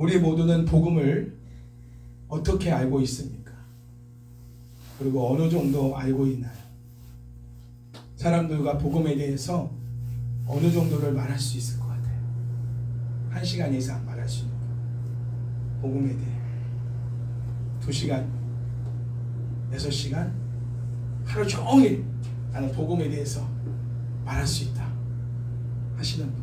우리 모두는 복음을 어떻게 알고 있습니까? 그리고 어느 정도 알고 있나요? 사람들과 복음에 대해서 어느 정도를 말할 수 있을 것 같아요. 1시간 이상 말할 수 있는 복음에 대해 2시간, 6시간, 하루 종일 나는 복음에 대해서 말할 수 있다 하시는 분,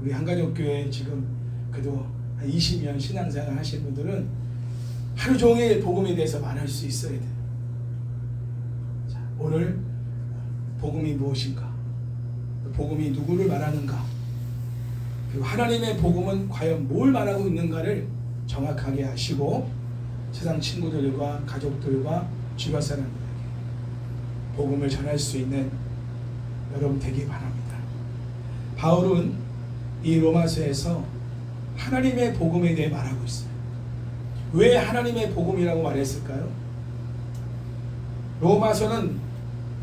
우리 한가족교회 지금 그래도 한 20년 신앙생활 하시는 분들은 하루 종일 복음에 대해서 말할 수 있어야 돼요. 자, 오늘 복음이 무엇인가, 복음이 누구를 말하는가, 그리고 하나님의 복음은 과연 뭘 말하고 있는가를 정확하게 아시고 세상 친구들과 가족들과 주변 사람들에게 복음을 전할 수 있는 여러분 되기 바랍니다. 바울은 이 로마서에서 하나님의 복음에 대해 말하고 있어요. 왜 하나님의 복음이라고 말했을까요? 로마서는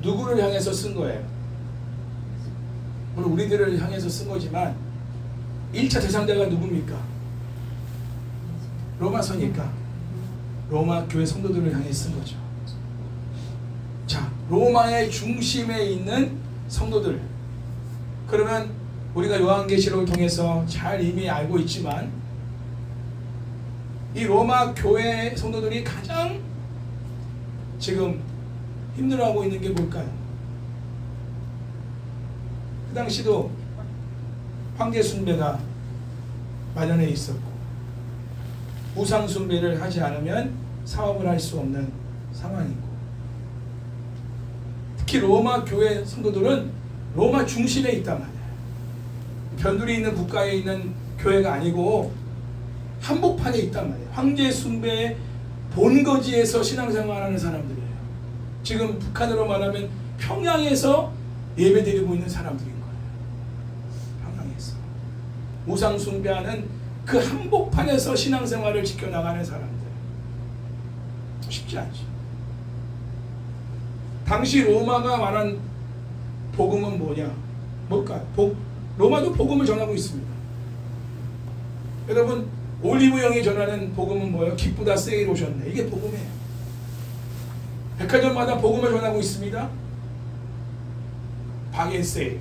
누구를 향해서 쓴 거예요? 물론 우리들을 향해서 쓴 거지만 1차 대상자가 누굽니까? 로마서니까 로마 교회 성도들을 향해 쓴 거죠. 자, 로마의 중심에 있는 성도들, 그러면 우리가 요한계시록을 통해서 잘 이미 알고 있지만 이 로마 교회 성도들이 가장 지금 힘들어하고 있는 게 뭘까요? 그 당시도 황제 숭배가 만연해 있었고 우상 숭배를 하지 않으면 사업을 할 수 없는 상황이고, 특히 로마 교회 성도들은 로마 중심에 있단 말이에요. 변두리 있는 국가에 있는 교회가 아니고 한복판에 있단 말이에요. 황제 숭배의 본거지에서 신앙생활하는 사람들이에요. 지금 북한으로 말하면 평양에서 예배드리고 있는 사람들인 거예요. 평양에서 우상 숭배하는 그 한복판에서 신앙생활을 지켜나가는 사람들, 쉽지 않죠. 당시 로마가 말한 복음은 뭐냐? 뭘까요? 로마도 복음을 전하고 있습니다. 여러분, 올리브영이 전하는 복음은 뭐예요? 기쁘다 세일 오셨네. 이게 복음이에요. 백화점마다 복음을 전하고 있습니다. 박앤 세일.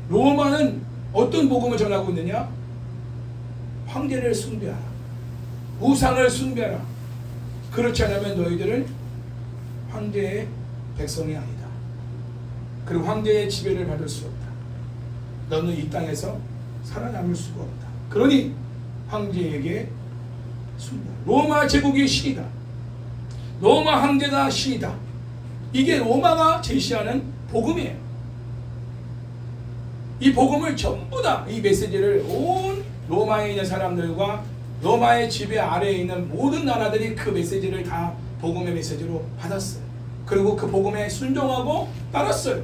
로마는 어떤 복음을 전하고 있느냐? 황제를 숭배하라, 우상을 숭배하라. 그렇지 않으면 너희들은 황제의 백성이 아니다. 그리고 황제의 지배를 받을 수 없다. 너는 이 땅에서 살아남을 수가 없다. 그러니 황제에게 숭배. 로마 제국이 신이다. 로마 황제가 신이다. 이게 로마가 제시하는 복음이에요. 이 복음을 전부 다, 이 메시지를 온 로마에 있는 사람들과 로마의 지배 아래에 있는 모든 나라들이 그 메시지를 다 복음의 메시지로 받았어요. 그리고 그 복음에 순종하고 따랐어요.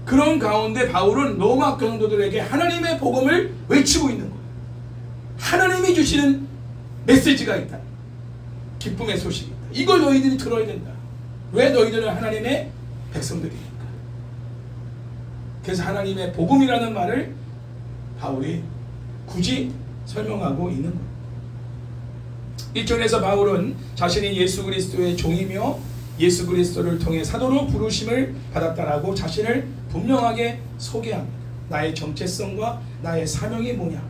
그런 가운데 바울은 로마 성도들에게 하나님의 복음을 외치고 있는 거예요. 하나님이 주시는 메시지가 있다. 기쁨의 소식이 있다. 이걸 너희들이 들어야 된다. 왜? 너희들은 하나님의 백성들이니까. 그래서 하나님의 복음이라는 말을 바울이 굳이 설명하고 있는 거예요. 1절에서 바울은 자신이 예수 그리스도의 종이며 예수 그리스도를 통해 사도로 부르심을 받았다라고 자신을 분명하게 소개합니다. 나의 정체성과 나의 사명이 뭐냐.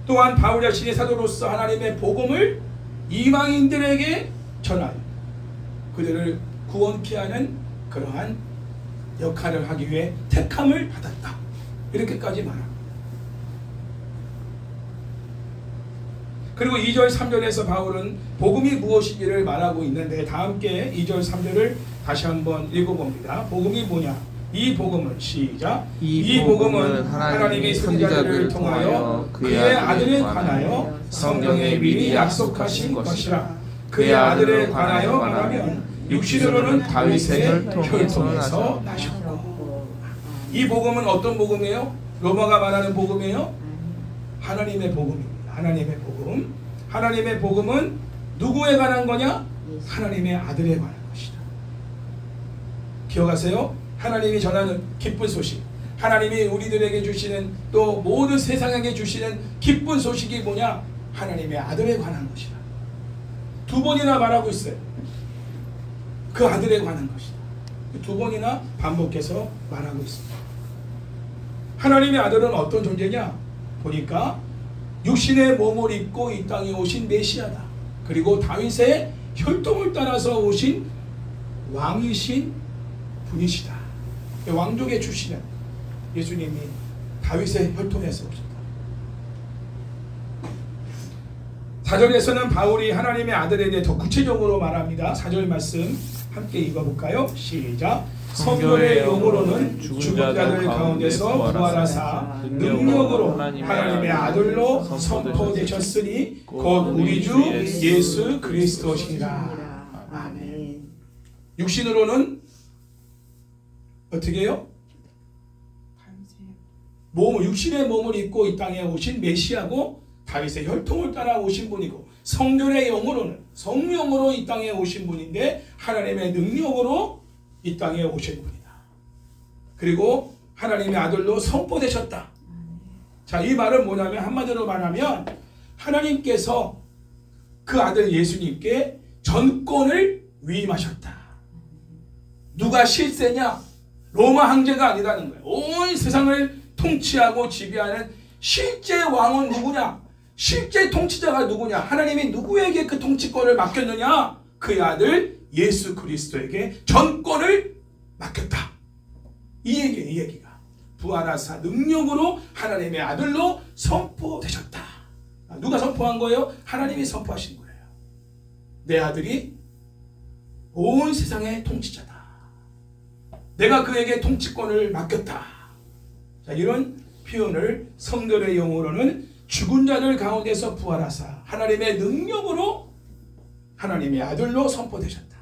또한 바울 자신이 사도로서 하나님의 복음을 이방인들에게 전하여 그들을 구원케 하는 그러한 역할을 하기 위해 택함을 받았다. 이렇게까지 말합니다. 그리고 2절 3절에서 바울은 복음이 무엇인지를 말하고 있는데 다 함께 2절 3절을 다시 한번 읽어봅니다. 복음이 뭐냐? 이 복음은 시작. 이 복음은 하나님이 선지자들을 통하여 그의 아들에 관하여 성경에 미리 약속하신 것이라. 그의 아들에 관하여 말하면 육신으로는 다윗의 혈통에서 나셨고. 이 복음은 어떤 복음이에요? 로마가 말하는 복음이에요? 하나님의 복음입니다. 하나님의 복음. 하나님의 복음은 누구에 관한 거냐? 하나님의 아들에 관한 것이다. 기억하세요? 하나님이 전하는 기쁜 소식, 하나님이 우리들에게 주시는 또 모든 세상에게 주시는 기쁜 소식이 뭐냐? 하나님의 아들에 관한 것이다. 2번이나 말하고 있어요. 그 아들에 관한 것이다. 2번이나 반복해서 말하고 있습니다. 하나님의 아들은 어떤 존재냐? 보니까 육신의 몸을 입고 이 땅에 오신 메시아다. 그리고 다윗의 혈통을 따라서 오신 왕이신 분이시다. 왕족의 출신은 예수님이 다윗의 혈통에서 오셨다. 4절에서는 바울이 하나님의 아들에 대해 더 구체적으로 말합니다. 4절 말씀 함께 읽어볼까요? 시작. 성결의 영으로는 죽은 자들 가운데서 부활하사 능력으로 하나님의 아들로 선포되셨으니 곧 우리 주 예수 그리스도시라. 아멘. 육신으로는 어떻게 해요? 육신의 몸을 입고 이 땅에 오신 메시아고 다윗의 혈통을 따라 오신 분이고, 성결의 영으로는 성령으로 이 땅에 오신 분인데 하나님의 능력으로 이 땅에 오신 분이다. 그리고 하나님의 아들로 선포되셨다. 자, 이 말은 뭐냐면, 한마디로 말하면 하나님께서 그 아들 예수님께 전권을 위임하셨다. 누가 실세냐? 로마 황제가 아니라는 거예요. 온 세상을 통치하고 지배하는 실제 왕은 누구냐? 실제 통치자가 누구냐? 하나님이 누구에게 그 통치권을 맡겼느냐? 그의 아들 예수 그리스도에게 전권을 맡겼다. 이 얘기가 부활하사 능력으로 하나님의 아들로 선포되셨다. 누가 선포한 거예요? 하나님이 선포하신 거예요. 내 아들이 온 세상의 통치자다. 내가 그에게 통치권을 맡겼다. 자, 이런 표현을 성결의 영어로는 죽은 자들 가운데서 부활하사 하나님의 능력으로 하나님의 아들로 선포되셨다.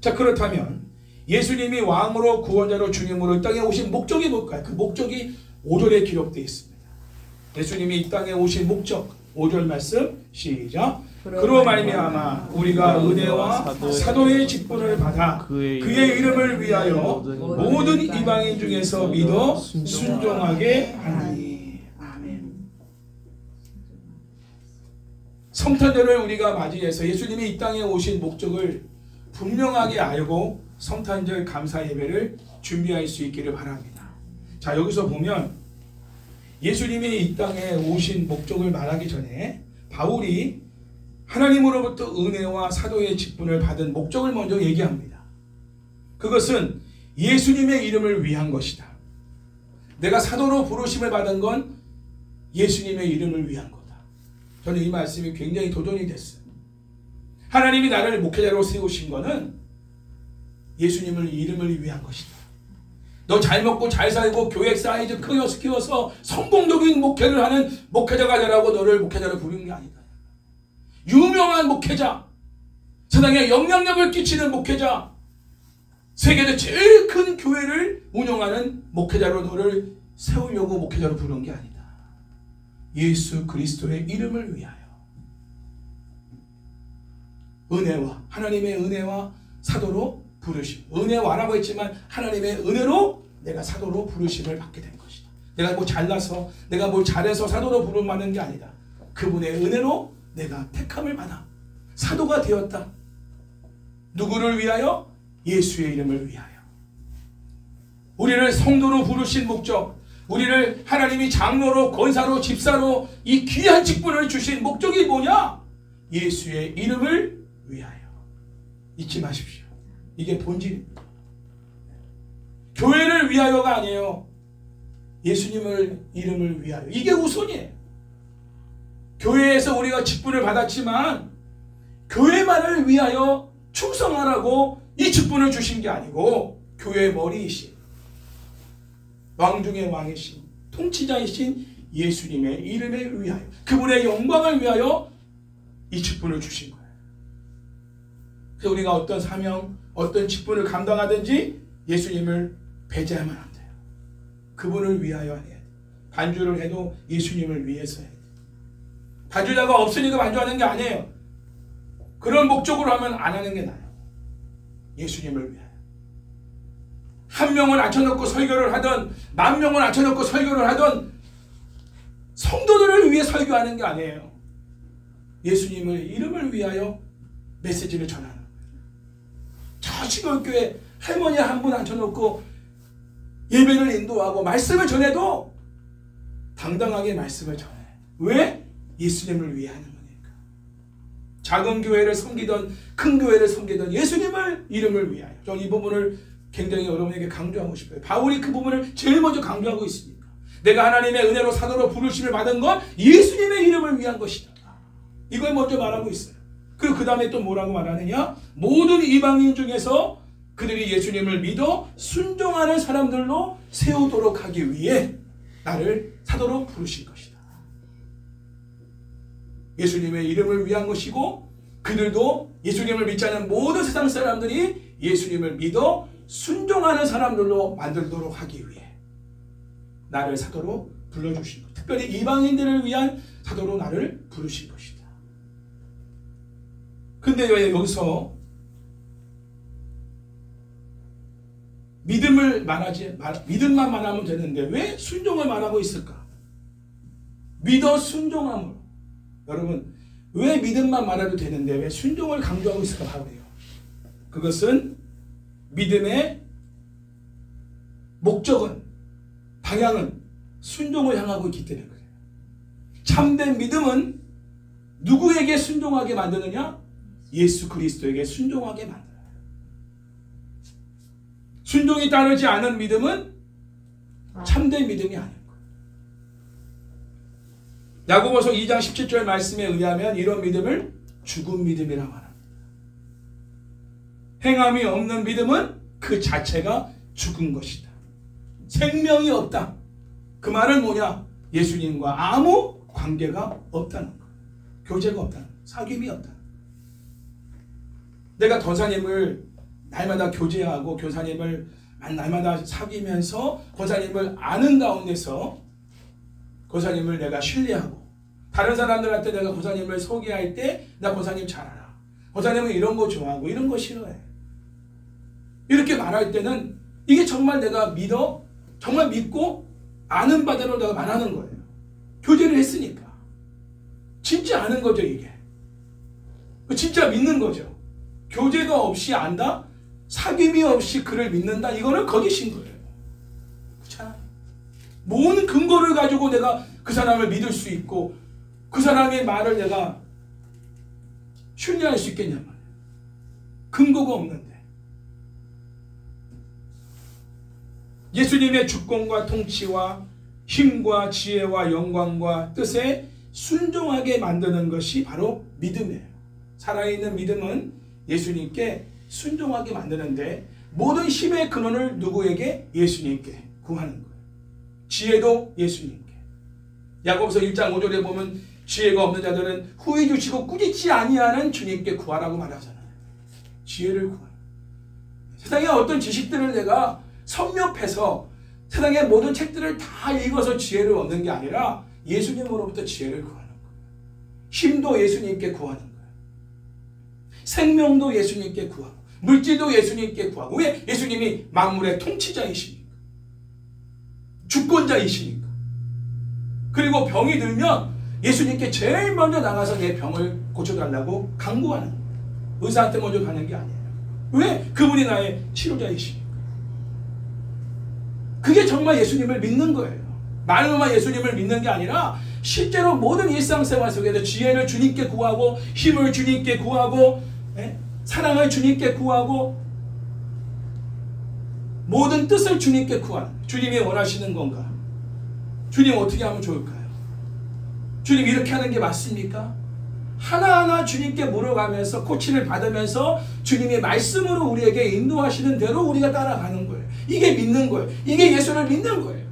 자, 그렇다면 예수님이 왕으로 구원자로 주님으로 이 땅에 오신 목적이 뭘까요? 그 목적이 5절에 기록되어 있습니다. 예수님이 이 땅에 오신 목적, 5절 말씀 시작. 그로 말미암아 우리가 은혜와 사도의 직분을 받아 그의 이름을 위하여 모든 이방인 중에서 믿어 순종하게 하나니. 아멘. 성탄절을 우리가 맞이해서 예수님이 이 땅에 오신 목적을 분명하게 알고 성탄절 감사 예배를 준비할 수 있기를 바랍니다. 자, 여기서 보면 예수님이 이 땅에 오신 목적을 말하기 전에 바울이 하나님으로부터 은혜와 사도의 직분을 받은 목적을 먼저 얘기합니다. 그것은 예수님의 이름을 위한 것이다. 내가 사도로 부르심을 받은 건 예수님의 이름을 위한 거다. 저는 이 말씀이 굉장히 도전이 됐어요. 하나님이 나를 목회자로 세우신 거는 예수님을 이름을 위한 것이다. 너 잘 먹고 잘 살고 교회 사이즈 키워서 성공적인 목회를 하는 목회자가 되라고 너를 목회자로 부르는 게 아니다. 유명한 목회자, 세상에 영향력을 끼치는 목회자, 세계에서 제일 큰 교회를 운영하는 목회자로 너를 세우려고 목회자로 부르는 게 아니다. 예수 그리스도의 이름을 위하여 은혜와 하나님의 은혜와 사도로 부르심. 은혜와라고 했지만 하나님의 은혜로 내가 사도로 부르심을 받게 된 것이다. 내가 뭐 잘나서 내가 뭘 잘해서 사도로 부름 받는 게 아니다. 그분의 은혜로 내가 택함을 받아 사도가 되었다. 누구를 위하여? 예수의 이름을 위하여. 우리를 성도로 부르신 목적, 우리를 하나님이 장로로 권사로 집사로 이 귀한 직분을 주신 목적이 뭐냐? 예수의 이름을 위하여. 잊지 마십시오. 이게 본질입니다. 교회를 위하여가 아니에요. 예수님을 이름을 위하여. 이게 우선이에요. 교회에서 우리가 직분을 받았지만 교회만을 위하여 충성하라고 이 직분을 주신 게 아니고 교회의 머리이신 왕 중의 왕이신 통치자이신 예수님의 이름을 위하여, 그분의 영광을 위하여 이 직분을 주신 거예요. 그래서 우리가 어떤 사명, 어떤 직분을 감당하든지 예수님을 배제하면 안 돼요. 그분을 위하여 해야 돼요. 반주를 해도 예수님을 위해서 해야 돼요. 반주자가 없으니까 반주하는 게 아니에요. 그런 목적으로 하면 안 하는 게 나아요. 예수님을 위하여. 한 명을 앉혀놓고 설교를 하던, 만 명을 앉혀놓고 설교를 하던 성도들을 위해 설교하는 게 아니에요. 예수님의 이름을 위하여 메시지를 전하는 거예요. 저 시골교회 할머니 한 분 앉혀놓고 예배를 인도하고 말씀을 전해도 당당하게 말씀을 전해. 왜? 예수님을 위해 하는 거니까. 작은 교회를 섬기던 큰 교회를 섬기던 예수님을 이름을 위하여. 저는 이 부분을 굉장히 여러분에게 강조하고 싶어요. 바울이 그 부분을 제일 먼저 강조하고 있습니다. 내가 하나님의 은혜로 사도로 부르심을 받은 건 예수님의 이름을 위한 것이다. 이걸 먼저 말하고 있어요. 그리고 그 다음에 또 뭐라고 말하느냐? 모든 이방인 중에서 그들이 예수님을 믿어 순종하는 사람들로 세우도록 하기 위해 나를 사도로 부르신 것이다. 예수님의 이름을 위한 것이고, 그들도 예수님을 믿지 않는 모든 세상 사람들이 예수님을 믿어 순종하는 사람들로 만들도록 하기 위해 나를 사도로 불러주신 것. 특별히 이방인들을 위한 사도로 나를 부르신 것이다. 근데 왜 여기서 믿음만 말하면 되는데 왜 순종을 말하고 있을까? 믿어 순종함으로. 여러분, 왜 믿음만 말해도 되는데 왜 순종을 강조하고 있을까 봐요. 그것은 믿음의 목적은, 방향은 순종을 향하고 있기 때문에 그래요. 참된 믿음은 누구에게 순종하게 만드느냐? 예수 그리스도에게 순종하게 만들어요. 순종이 따르지 않은 믿음은 참된 믿음이 아닌 거예요. 야고보서 2장 17절 말씀에 의하면 이런 믿음을 죽은 믿음이라고 합니다. 행함이 없는 믿음은 그 자체가 죽은 것이다. 생명이 없다. 그 말은 뭐냐? 예수님과 아무 관계가 없다는 거예요. 교제가 없다는 거예요. 사귐이 없다는 거예요. 내가 권사님을 날마다 교제하고 교사님을 날마다 사귀면서 권사님을 아는 가운데서 권사님을 내가 신뢰하고, 다른 사람들한테 내가 권사님을 소개할 때 나 권사님 잘 알아, 권사님은 이런 거 좋아하고 이런 거 싫어해, 이렇게 말할 때는 이게 정말 내가 믿어, 정말 믿고 아는 바대로 내가 말하는 거예요. 교제를 했으니까. 진짜 아는 거죠, 이게. 진짜 믿는 거죠. 교제가 없이 안다? 사귐이 없이 그를 믿는다? 이거는 거짓인 거예요. 그렇잖아. 뭔 근거를 가지고 내가 그 사람을 믿을 수 있고 그 사람의 말을 내가 신뢰할 수 있겠냐 말이에요. 근거가 없는데. 예수님의 주권과 통치와 힘과 지혜와 영광과 뜻에 순종하게 만드는 것이 바로 믿음이에요. 살아있는 믿음은 예수님께 순종하게 만드는데, 모든 힘의 근원을 누구에게? 예수님께 구하는 거예요. 지혜도 예수님께. 야고보서 1장 5절에 보면 지혜가 없는 자들은 후히 주시고 꾸짖지 아니하는 주님께 구하라고 말하잖아요. 지혜를 구하는. 세상의 어떤 지식들을 내가 섭렵해서 세상의 모든 책들을 다 읽어서 지혜를 얻는 게 아니라 예수님으로부터 지혜를 구하는 거예요. 힘도 예수님께 구하는 거예요. 생명도 예수님께 구하고 물질도 예수님께 구하고. 왜? 예수님이 만물의 통치자이시니까, 주권자이시니까. 그리고 병이 들면 예수님께 제일 먼저 나가서 내 병을 고쳐달라고 간구하는 거예요. 의사한테 먼저 가는 게 아니에요. 왜? 그분이 나의 치료자이시니까. 그게 정말 예수님을 믿는 거예요. 말로만 예수님을 믿는 게 아니라 실제로 모든 일상생활 속에서 지혜를 주님께 구하고, 힘을 주님께 구하고, 사랑을 주님께 구하고, 모든 뜻을 주님께 구하는. 주님이 원하시는 건가? 주님 어떻게 하면 좋을까요? 주님 이렇게 하는 게 맞습니까? 하나하나 주님께 물어가면서 코치를 받으면서 주님의 말씀으로 우리에게 인도하시는 대로 우리가 따라가는 거예요. 이게 믿는 거예요. 이게 예수를 믿는 거예요.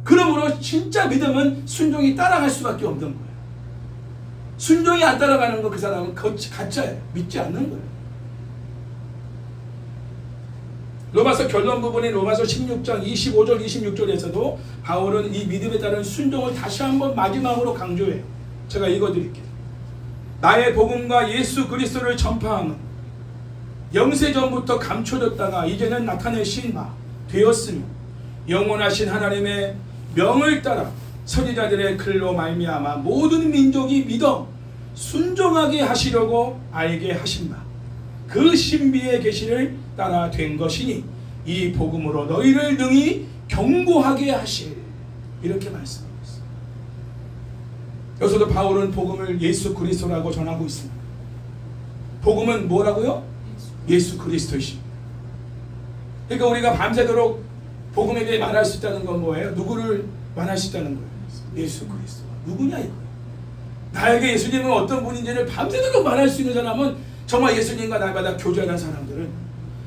그러므로 진짜 믿음은 순종이 따라갈 수밖에 없는 거예요. 순종이 안 따라가는 거, 그 사람은 가짜예요. 믿지 않는 거예요. 로마서 결론 부분인 로마서 16장 25절 26절에서도 바울은 이 믿음에 따른 순종을 다시 한번 마지막으로 강조해요. 제가 읽어드릴게요. 나의 복음과 예수 그리스도를 전파함은 영세전부터 감춰졌다가 이제는 나타내신 바 되었으며 영원하신 하나님의 명을 따라 선지자들의 글로 말미암아 모든 민족이 믿어 순종하게 하시려고 알게 하신 바 그 신비의 계시를 따라 된 것이니 이 복음으로 너희를 능히 경고하게 하실. 이렇게 말씀하고 있습니다. 여기서도 바울은 복음을 예수 그리스도라고 전하고 있습니다. 복음은 뭐라고요? 예수 그리스도이십니다. 그러니까 우리가 밤새도록 복음에 대해 말할 수 있다는 건 뭐예요? 누구를 말할 수 있다는 거예요? 예수 그리스도. 누구냐 이거예요. 나에게 예수님은 어떤 분인지를 밤새도록 말할 수 있는 사람은 정말 예수님과 날마다 교제하는 사람들은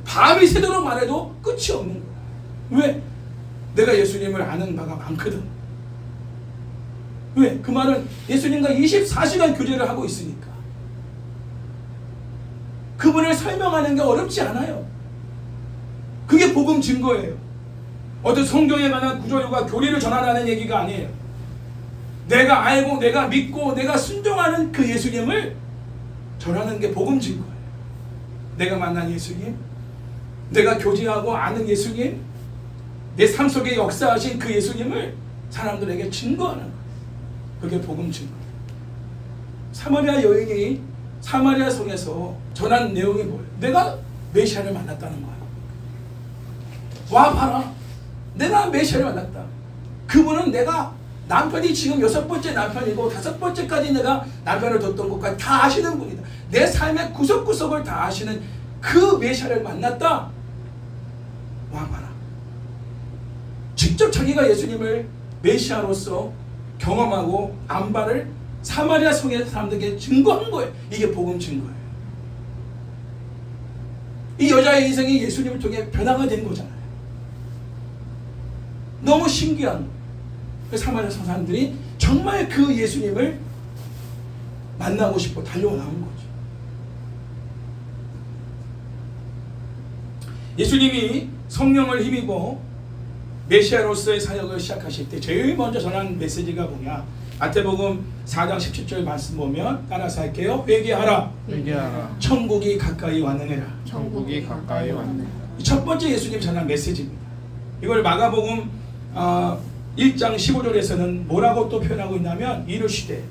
밤이 새도록 말해도 끝이 없는 거야. 왜? 내가 예수님을 아는 바가 많거든. 왜? 그 말은 예수님과 24시간 교제를 하고 있으니까. 그분을 설명하는 게 어렵지 않아요. 그게 복음 증거예요. 어떤 성경에 관한 구절과 교리를 전하라는 얘기가 아니에요. 내가 알고 내가 믿고 내가 순종하는 그 예수님을 전하는 게 복음 증거예요. 내가 만난 예수님, 내가 교제하고 아는 예수님, 내 삶 속에 역사하신 그 예수님을 사람들에게 증거하는 거예요. 그게 복음 증거예요. 사마리아 여인이 사마리아 성에서 전한 내용이 뭐예요? 내가 메시아를 만났다는 거예요. 와 봐라, 내가 메시아를 만났다. 그분은 내가 남편이 지금 6번째 남편이고 5번째까지 내가 남편을 뒀던 것까지 다 아시는 분이다. 내 삶의 구석구석을 다 아시는 그 메시아를 만났다. 와 봐라. 직접 자기가 예수님을 메시아로서 경험하고 안바를 사마리아 성의 사람들에게 증거한 거예요. 이게 복음 증거예요. 이 여자의 인생이 예수님을 통해 변화가 된 거잖아요. 너무 신기한 거예요. 그 사마리아 성 사람들이 정말 그 예수님을 만나고 싶어 달려나온 거죠. 예수님이 성령을 힘입어 메시아로서의 사역을 시작하실 때 제일 먼저 전한 메시지가 뭐냐? 마태복음 4장 17절 말씀 보면 따라서 할게요. 회개하라. 회개하라. 천국이 가까이 왔느니라. 천국이 가까이 왔느니라. 첫 번째 예수님 전한 메시지입니다. 이걸 마가복음 1장 15절에서는 뭐라고 또 표현하고 있냐면 이르시되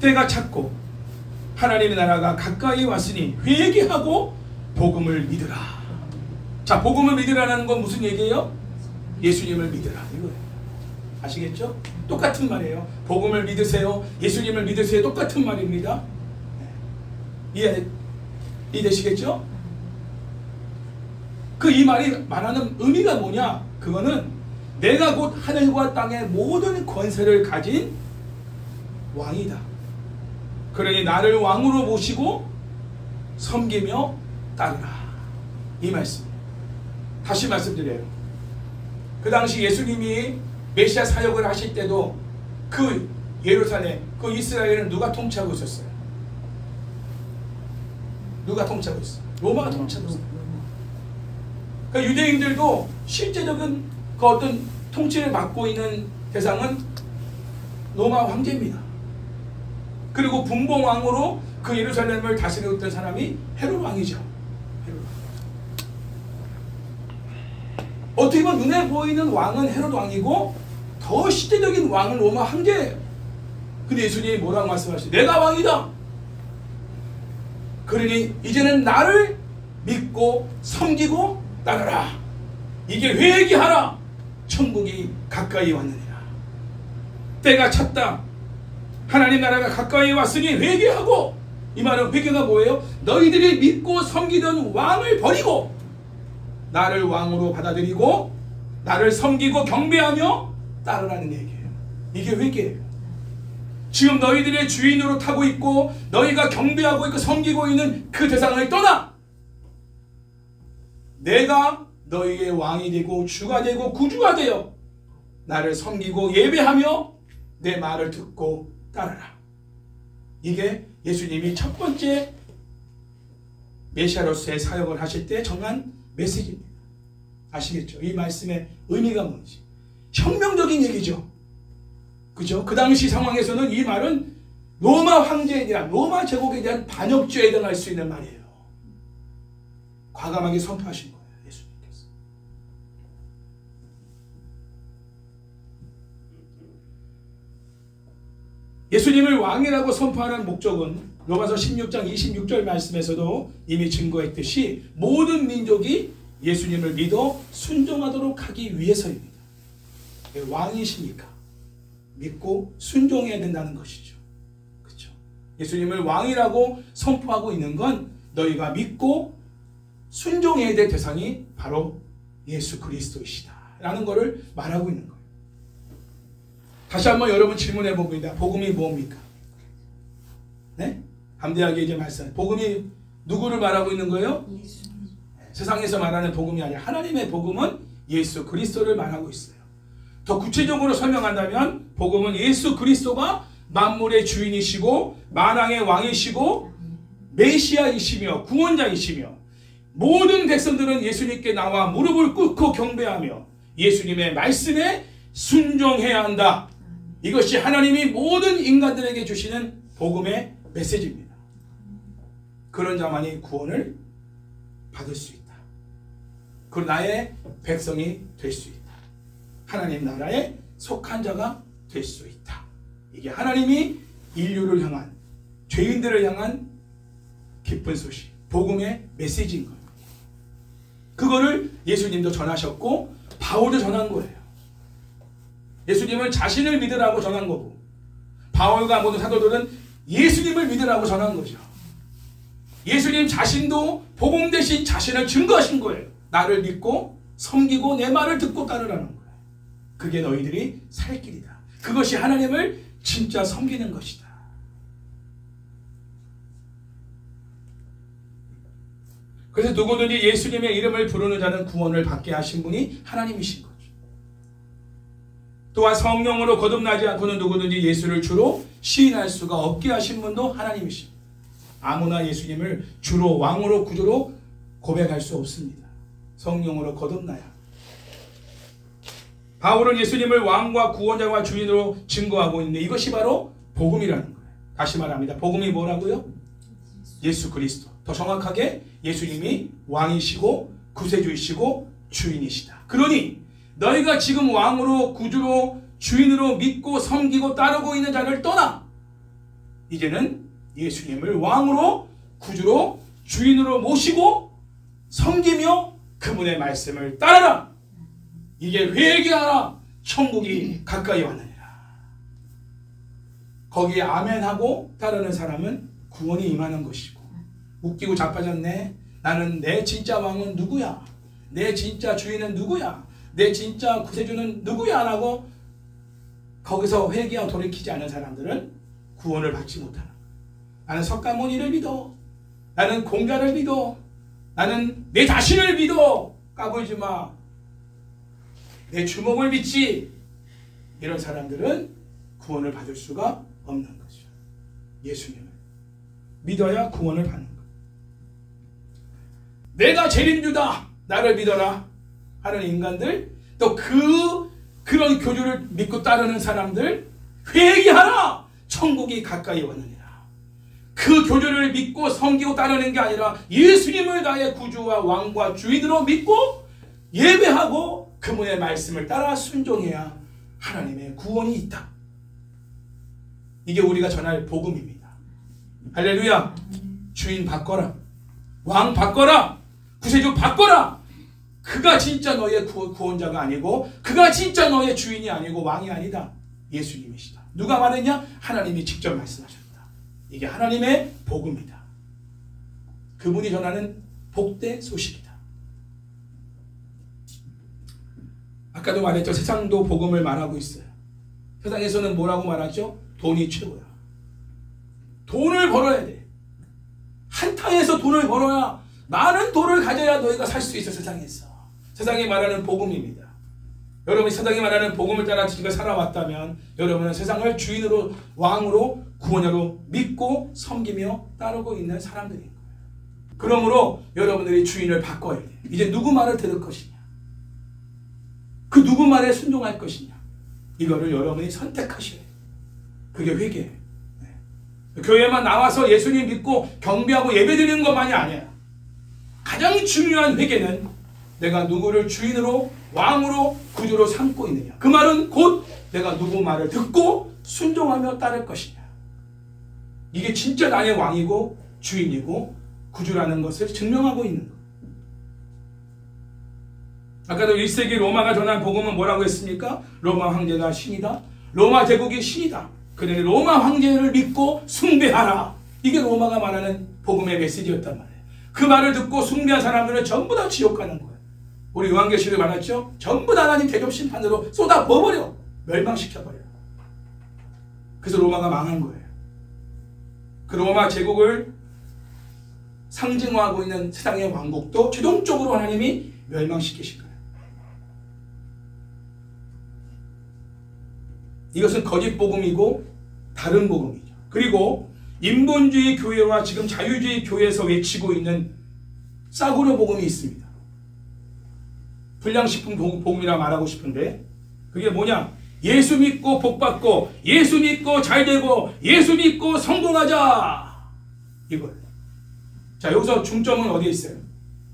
때가 찼고 하나님의 나라가 가까이 왔으니 회개하고 복음을 믿으라. 자, 복음을 믿으라는 건 무슨 얘기예요? 예수님을 믿으라 이거예요. 아시겠죠? 똑같은 말이에요. 복음을 믿으세요, 예수님을 믿으세요, 똑같은 말입니다. 이해되시겠죠? 그 이 말이 말하는 의미가 뭐냐? 그거는 내가 곧 하늘과 땅의 모든 권세를 가진 왕이다. 그러니 나를 왕으로 모시고 섬기며 따르라. 이 말씀. 다시 말씀드려요. 그 당시 예수님이 메시아 사역을 하실 때도 그 예루살렘, 그 이스라엘은 누가 통치하고 있었어요? 누가 통치하고 있어요? 로마가 통치하고 있어요. 그러니까 유대인들도 실제적인 그 어떤 통치를 맡고 있는 대상은 로마 황제입니다. 그리고 분봉왕으로 그 예루살렘을 다스리고 있던 사람이 헤롯 왕이죠. 헤롯 왕. 어떻게 보면 눈에 보이는 왕은 헤롯 왕이고 더 실제적인 왕은 로마 황제예요. 근데 예수님이 뭐라고 말씀하시죠? 내가 왕이다. 그러니 이제는 나를 믿고 섬기고 따르라. 이게 회개하라. 천국이 가까이 왔느니라. 때가 찼다. 하나님 나라가 가까이 왔으니 회개하고. 이 말은 회개가 뭐예요? 너희들이 믿고 섬기던 왕을 버리고 나를 왕으로 받아들이고 나를 섬기고 경배하며 따르라는 얘기예요. 이게 회개예요. 지금 너희들의 주인으로 타고 있고 너희가 경배하고 있고 섬기고 있는 그 대상을 떠나 내가 너희의 왕이 되고 주가 되고 구주가 되어 나를 섬기고 예배하며 내 말을 듣고 따르라. 이게 예수님이 첫 번째 메시아로서의 사역을 하실 때 정한 메시지입니다. 아시겠죠? 이 말씀의 의미가 뭔지. 혁명적인 얘기죠. 그죠? 그 당시 상황에서는 이 말은 로마 황제에 대한, 로마 제국에 대한 반역죄에 해당할 수 있는 말이에요. 과감하게 선포하신 거예요. 예수님께서. 예수님을 왕이라고 선포하는 목적은 로마서 16장 26절 말씀에서도 이미 증거했듯이 모든 민족이 예수님을 믿어 순종하도록 하기 위해서입니다. 왕이시니까 믿고 순종해야 된다는 것이죠. 그렇죠? 예수님을 왕이라고 선포하고 있는 건 너희가 믿고 순종해야 될 대상이 바로 예수 그리스도이시다 라는 것을 말하고 있는 거예요. 다시 한번 여러분 질문해 봅니다. 복음이 뭡니까? 네? 담대하게 이제 말씀. 복음이 누구를 말하고 있는 거예요? 예수. 세상에서 말하는 복음이 아니라 하나님의 복음은 예수 그리스도를 말하고 있어요. 더 구체적으로 설명한다면 복음은 예수 그리스도가 만물의 주인이시고 만왕의 왕이시고 메시아이시며 구원자이시며 모든 백성들은 예수님께 나와 무릎을 꿇고 경배하며 예수님의 말씀에 순종해야 한다. 이것이 하나님이 모든 인간들에게 주시는 복음의 메시지입니다. 그런 자만이 구원을 받을 수 있다. 그 나의 백성이 될 수 있다. 하나님 나라에 속한 자가 될 수 있다. 이게 하나님이 인류를 향한, 죄인들을 향한 기쁜 소식, 복음의 메시지인 거예요. 그거를 예수님도 전하셨고 바울도 전한 거예요. 예수님은 자신을 믿으라고 전한 거고 바울과 모든 사도들은 예수님을 믿으라고 전한 거죠. 예수님 자신도 복음 대신 자신을 증거하신 거예요. 나를 믿고 섬기고 내 말을 듣고 따르라는 거예요. 그게 너희들이 살 길이다. 그것이 하나님을 진짜 섬기는 것이다. 그래서 누구든지 예수님의 이름을 부르는 자는 구원을 받게 하신 분이 하나님이신 거죠. 또한 성령으로 거듭나지 않고는 누구든지 예수를 주로 시인할 수가 없게 하신 분도 하나님이십니다. 아무나 예수님을 주로 왕으로 구주로 고백할 수 없습니다. 성령으로 거듭나야. 바울은 예수님을 왕과 구원자와 주인으로 증거하고 있는데 이것이 바로 복음이라는 거예요. 다시 말합니다. 복음이 뭐라고요? 예수 그리스도. 더 정확하게 예수님이 왕이시고 구세주이시고 주인이시다. 그러니 너희가 지금 왕으로 구주로 주인으로 믿고 섬기고 따르고 있는 자를 떠나 이제는 예수님을 왕으로 구주로 주인으로 모시고 섬기며 그분의 말씀을 따르라. 이게 회개하라. 천국이 가까이 왔느니라. 거기에 아멘하고 따르는 사람은 구원이 임하는 것이고 웃기고 자빠졌네. 나는 내 진짜 왕은 누구야? 내 진짜 주인은 누구야? 내 진짜 구세주는 누구야? 라고 거기서 회개하고 돌이키지 않은 사람들은 구원을 받지 못하는 거야. 나는 석가모니를 믿어. 나는 공자를 믿어. 나는 내 자신을 믿어. 까불지 마. 내 주먹을 믿지. 이런 사람들은 구원을 받을 수가 없는 거죠. 예수님을 믿어야 구원을 받는 거예요. 내가 재림주다. 나를 믿어라. 하는 인간들, 또 그런 교주를 믿고 따르는 사람들, 회개하라. 천국이 가까이 왔느니라. 그 교주를 믿고 섬기고 따르는 게 아니라 예수님을 나의 구주와 왕과 주인으로 믿고 예배하고 그분의 말씀을 따라 순종해야 하나님의 구원이 있다. 이게 우리가 전할 복음입니다. 할렐루야. 주인 바꿔라. 왕 바꿔라. 구세주 바꿔라. 그가 진짜 너의 구원자가 아니고 그가 진짜 너의 주인이 아니고 왕이 아니다. 예수님이시다. 누가 말했냐? 하나님이 직접 말씀하셨다. 이게 하나님의 복음이다. 그분이 전하는 복된 소식이다. 아까도 말했죠. 세상도 복음을 말하고 있어요. 세상에서는 뭐라고 말하죠? 돈이 최고야. 돈을 벌어야 돼. 한탕에서 돈을 벌어야, 많은 돈을 가져야 너희가 살 수 있어. 세상에서. 세상이 말하는 복음입니다. 여러분이 세상이 말하는 복음을 따라 지금 살아왔다면 여러분은 세상을 주인으로, 왕으로, 구원자로 믿고 섬기며 따르고 있는 사람들인 거예요. 그러므로 여러분들이 주인을 바꿔야 돼요. 이제 누구 말을 들을 것이냐, 그 누구 말에 순종할 것이냐, 이거를 여러분이 선택하셔야 돼요. 그게 회개예요. 네. 교회만 나와서 예수님 믿고 경배하고 예배드리는 것만이 아니야. 가장 중요한 회개는 내가 누구를 주인으로 왕으로 구주로 삼고 있느냐. 그 말은 곧 내가 누구 말을 듣고 순종하며 따를 것이냐. 이게 진짜 나의 왕이고 주인이고 구주라는 것을 증명하고 있는 것. 아까도 1세기 로마가 전한 복음은 뭐라고 했습니까? 로마 황제가 신이다. 로마 제국이 신이다. 그러니 로마 황제를 믿고 숭배하라. 이게 로마가 말하는 복음의 메시지였단 말이에요. 그 말을 듣고 숭배한 사람들은 전부 다 지옥 가는 거예요. 우리 요한계시록에 말했죠? 전부 다 하나님 대접 심판으로 쏟아 부어버려. 멸망시켜버려. 그래서 로마가 망한 거예요. 그 로마 제국을 상징화하고 있는 세상의 왕국도 최종적으로 하나님이 멸망시키신 거예요. 이것은 거짓 복음이고 다른 복음이죠. 그리고 인본주의 교회와 지금 자유주의 교회에서 외치고 있는 싸구려 복음이 있습니다. 불량식품 복음이라 말하고 싶은데 그게 뭐냐? 예수 믿고 복 받고 예수 믿고 잘 되고 예수 믿고 성공하자. 이거예요. 자, 여기서 중점은 어디에 있어요?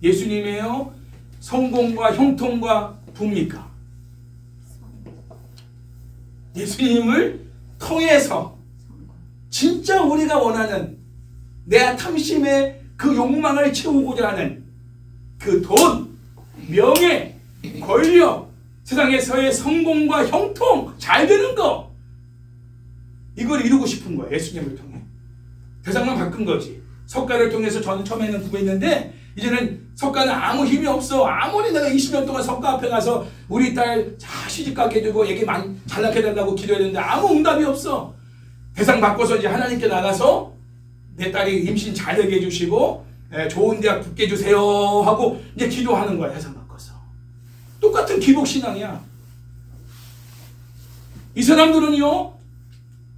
예수님이에요? 성공과 형통과 부입니까? 예수님을 통해서 진짜 우리가 원하는 내 탐심의 그 욕망을 채우고자 하는 그 돈, 명예, 권력, 세상에서의 성공과 형통, 잘 되는 거, 이걸 이루고 싶은 거예요. 예수님을 통해. 대상만 바꾼 거지. 석가를 통해서 저는 처음에는 구했는데 이제는 석가는 아무 힘이 없어. 아무리 내가 20년 동안 석가 앞에 가서 우리 딸 시집가게 해주고 얘기 많이 잘 낳게 해달라고 기도했는데 아무 응답이 없어. 대상 바꿔서 이제 하나님께 나가서 내 딸이 임신 잘 되게 해주시고 좋은 대학 붙게 해주세요 하고 이제 기도하는 거야. 대상 바꿔서. 똑같은 기복신앙이야. 이 사람들은요,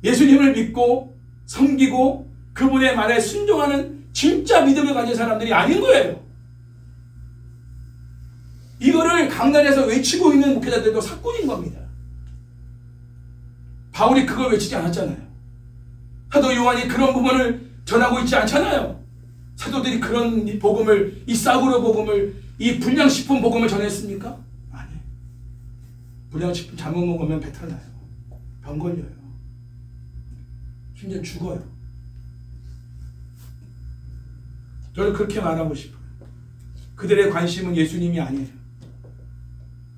예수님을 믿고 섬기고 그분의 말에 순종하는 진짜 믿음을 가진 사람들이 아닌 거예요. 이거를 강단에서 외치고 있는 목회자들도 사꾼인 겁니다. 바울이 그걸 외치지 않았잖아요. 사도 요한이 그런 부분을 전하고 있지 않잖아요. 사도들이 그런 복음을, 이 싸구려 복음을, 이 불량식품 복음을 전했습니까? 아니에요. 불량식품 잘못 먹으면 배탈 나요. 병 걸려요. 심지어 죽어요. 저는 그렇게 말하고 싶어요. 그들의 관심은 예수님이 아니에요.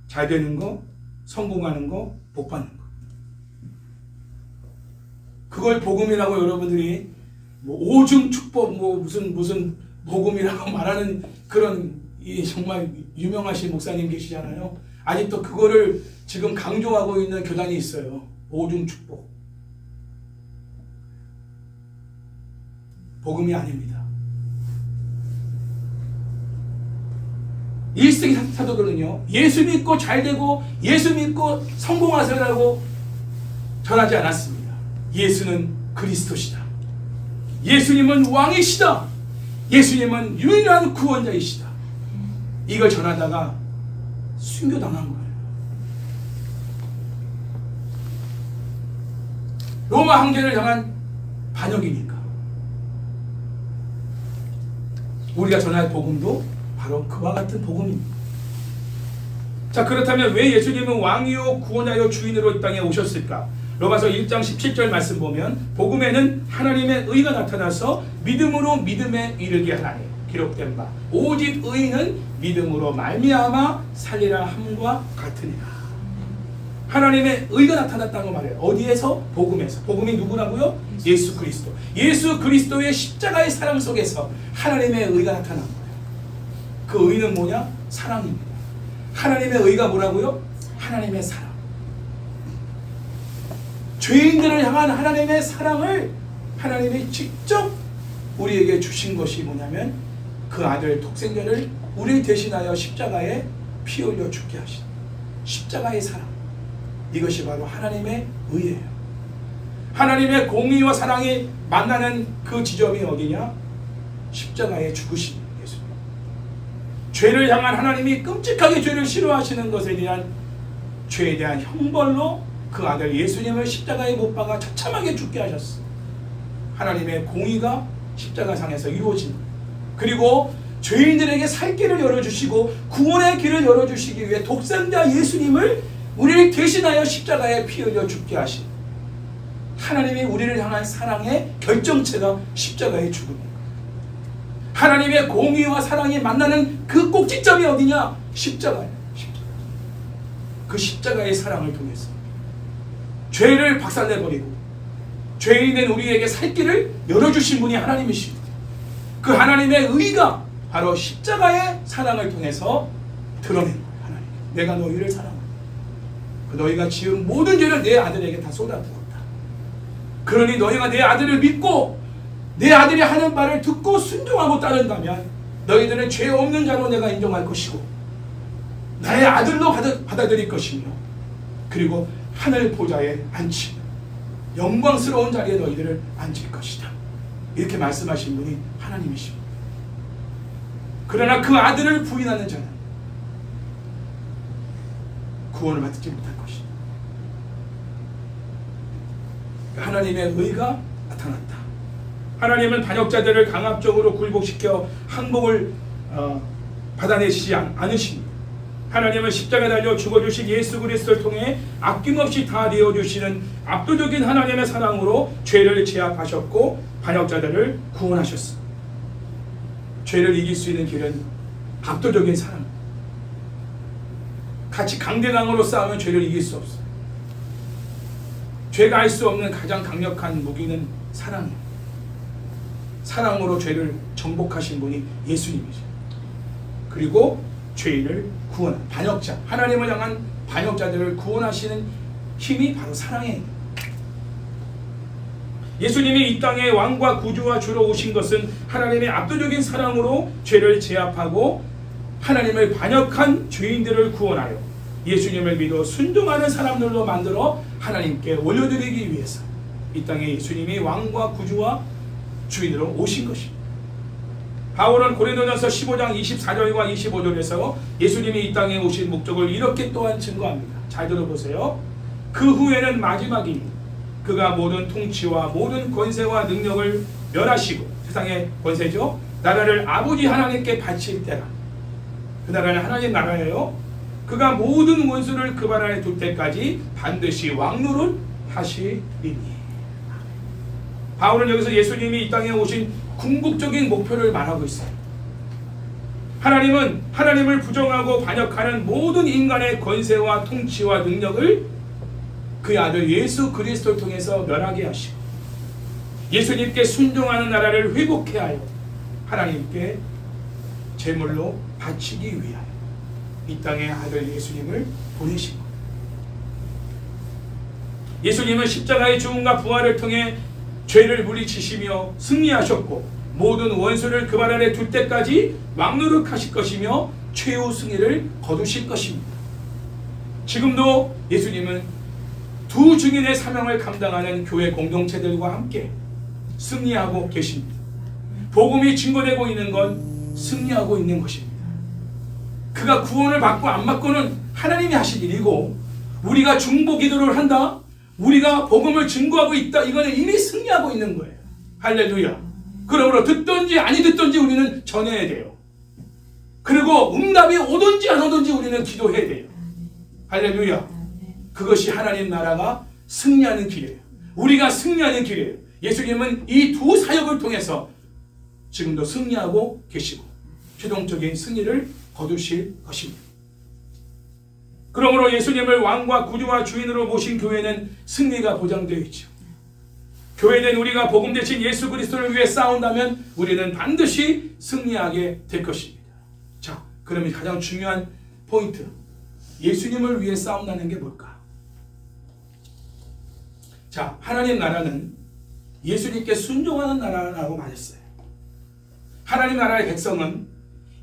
잘 되는 거, 성공하는 거, 복 받는 거. 그걸 복음이라고 여러분들이 뭐 오중 축복, 뭐 무슨 복음이라고 말하는 그런 정말 유명하신 목사님 계시잖아요. 아직도 그거를 지금 강조하고 있는 교단이 있어요. 오중 축복. 복음이 아닙니다. 1세기 사도들은요, 예수 믿고 잘 되고 예수 믿고 성공하세요라고 전하지 않았습니다. 예수는 그리스도시다. 예수님은 왕이시다. 예수님은 유일한 구원자이시다. 이걸 전하다가 순교당한 거예요. 로마 황제를 향한 반역이니까. 우리가 전할 복음도 바로 그와 같은 복음입니다. 자, 그렇다면 왜 예수님은 왕이요 구원자요 주인으로 이 땅에 오셨을까? 로마서 1장 17절 말씀 보면 복음에는 하나님의 의가 나타나서 믿음으로 믿음에 이르게 하나니 기록된 바 오직 의인은 믿음으로 말미암아 살리라 함과 같으니라. 하나님의 의가 나타났다고 말해요. 어디에서? 복음에서. 복음이 누구라고요? 예수 그리스도. 예수 그리스도의 십자가의 사랑 속에서 하나님의 의가 나타난 거예요. 그 의는 뭐냐? 사랑입니다. 하나님의 의가 뭐라고요? 하나님의 사랑. 죄인들을 향한 하나님의 사랑을 하나님이 직접 우리에게 주신 것이 뭐냐면 그 아들 독생자를 우리 대신하여 십자가에 피 흘려 죽게 하신 십자가의 사랑. 이것이 바로 하나님의 의예요. 하나님의 공의와 사랑이 만나는 그 지점이 어디냐? 십자가의 죽으심. 예수님. 죄를 향한 하나님이 끔찍하게 죄를 싫어하시는 것에 대한 죄에 대한 형벌로 그 아들 예수님을 십자가에 못 박아 처참하게 죽게 하셨어. 하나님의 공의가 십자가상에서 이루어진 거예요. 그리고 죄인들에게 살 길을 열어주시고 구원의 길을 열어주시기 위해 독생자 예수님을 우리를 대신하여 십자가에 피 흘려 죽게 하신 하나님이 우리를 향한 사랑의 결정체가 십자가의 죽음입니다. 하나님의 공의와 사랑이 만나는 그 꼭지점이 어디냐? 십자가예요. 그 십자가의 사랑을 통해서 죄를 박살내버리고 죄인된 우리에게 살 길을 열어주신 분이 하나님이십니다. 그 하나님의 의가 바로 십자가의 사랑을 통해서 드러낸 거예요. 하나님, 내가 너희를 사랑한다. 그 너희가 지은 모든 죄를 내 아들에게 다 쏟아부었다. 그러니 너희가 내 아들을 믿고 내 아들이 하는 말을 듣고 순종하고 따른다면 너희들은 죄 없는 자로 내가 인정할 것이고 나의 아들로 받아들일 것이며 그리고 하늘 보좌에 앉히는 영광스러운 자리에 너희들을 앉힐 것이다. 이렇게 말씀하신 분이 하나님이십니다. 그러나 그 아들을 부인하는 자는 구원을 받지 못할 것이다. 하나님의 의가 나타났다. 하나님은 반역자들을 강압적으로 굴복시켜 항복을 받아내시지 않으십니다. 하나님은 십자가에 달려 죽어주신 예수 그리스도를 통해 아낌없이 다 내어주시는 압도적인 하나님의 사랑으로 죄를 제압하셨고 반역자들을 구원하셨습니다. 죄를 이길 수 있는 길은 압도적인 사랑. 같이 강대강으로 싸우면 죄를 이길 수 없어요. 죄가 할 수 없는 가장 강력한 무기는 사랑이에요. 사랑으로 죄를 정복하신 분이 예수님이죠. 그리고 죄인을 구원한 반역자, 하나님을 향한 반역자들을 구원하시는 힘이 바로 사랑이에요. 예수님이 이 땅에 왕과 구주와 주로 오신 것은 하나님의 압도적인 사랑으로 죄를 제압하고 하나님을 반역한 죄인들을 구원하여 예수님을 믿어 순종하는 사람들로 만들어 하나님께 올려드리기 위해서 이 땅에 예수님이 왕과 구주와 주인으로 오신 것입니다. 바울은 고린도전서 15장 24절과 25절에서 예수님이 이 땅에 오신 목적을 이렇게 또한 증거합니다. 잘 들어보세요. 그 후에는 마지막이니 그가 모든 통치와 모든 권세와 능력을 멸하시고, 세상의 권세죠, 나라를 아버지 하나님께 바칠 때라. 그 나라는 하나님 나라예요. 그가 모든 원수를 그 발 아래 둘 때까지 반드시 왕노를 하시리니. 바울은 여기서 예수님이 이 땅에 오신 궁극적인 목표를 말하고 있어요. 하나님은 하나님을 부정하고 반역하는 모든 인간의 권세와 통치와 능력을 그의 아들 예수 그리스도를 통해서 멸하게 하시고 예수님께 순종하는 나라를 회복해 하여 하나님께 제물로 바치기 위하여 이 땅에 아들 예수님을 보내신 것. 예수님은 십자가의 죽음과 부활을 통해 죄를 물리치시며 승리하셨고 모든 원수를 그 발 아래 둘 때까지 왕노릇하실 것이며 최후 승리를 거두실 것입니다. 지금도 예수님은 두 증인의 사명을 감당하는 교회 공동체들과 함께 승리하고 계십니다. 복음이 증거되고 있는 건 승리하고 있는 것입니다. 그가 구원을 받고 안 받고는 하나님이 하실 일이고 우리가 중보 기도를 한다, 우리가 복음을 증거하고 있다, 이거는 이미 승리하고 있는 거예요. 할렐루야. 그러므로 듣든지 아니 듣든지 우리는 전해야 돼요. 그리고 응답이 오든지 안 오든지 우리는 기도해야 돼요. 할렐루야. 그것이 하나님 나라가 승리하는 길이에요. 우리가 승리하는 길이에요. 예수님은 이 두 사역을 통해서 지금도 승리하고 계시고 최종적인 승리를 거두실 것입니다. 그러므로 예수님을 왕과 구주와 주인으로 모신 교회는 승리가 보장되어 있죠. 교회된 우리가 복음 대신 예수 그리스도를 위해 싸운다면 우리는 반드시 승리하게 될 것입니다. 자, 그러면 가장 중요한 포인트, 예수님을 위해 싸운다는 게 뭘까? 자, 하나님 나라는 예수님께 순종하는 나라라고 말했어요. 하나님 나라의 백성은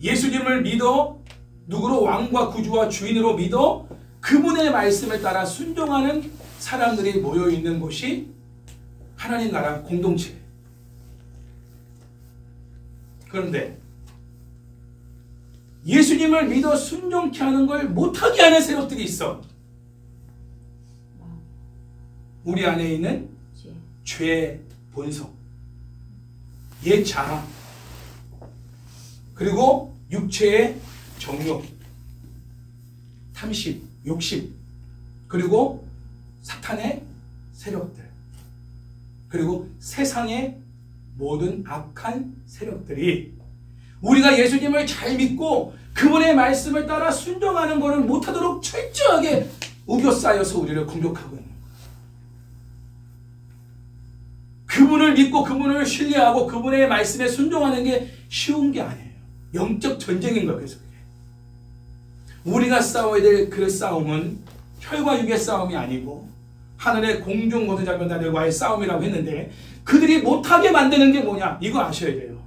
예수님을 믿어 누구로? 왕과 구주와 주인으로 믿어 그분의 말씀에 따라 순종하는 사람들이 모여있는 곳이 하나님 나라 공동체. 그런데 예수님을 믿어 순종케 하는 걸 못하게 하는 세력들이 있어. 우리 안에 있는 죄의 본성, 옛 자아. 그리고 육체의 정욕, 탐심, 욕심, 그리고 사탄의 세력들, 그리고 세상의 모든 악한 세력들이 우리가 예수님을 잘 믿고 그분의 말씀을 따라 순종하는 것을 못하도록 철저하게 우겨싸여서 우리를 공격하고 있는 거예요. 그분을 믿고 그분을 신뢰하고 그분의 말씀에 순종하는 게 쉬운 게 아니에요. 영적 전쟁인 거예요. 그래서 우리가 싸워야 될 그 싸움은 혈과 육의 싸움이 아니고 하늘의 공중 거두자들과의 싸움이라고 했는데, 그들이 못하게 만드는 게 뭐냐? 이거 아셔야 돼요.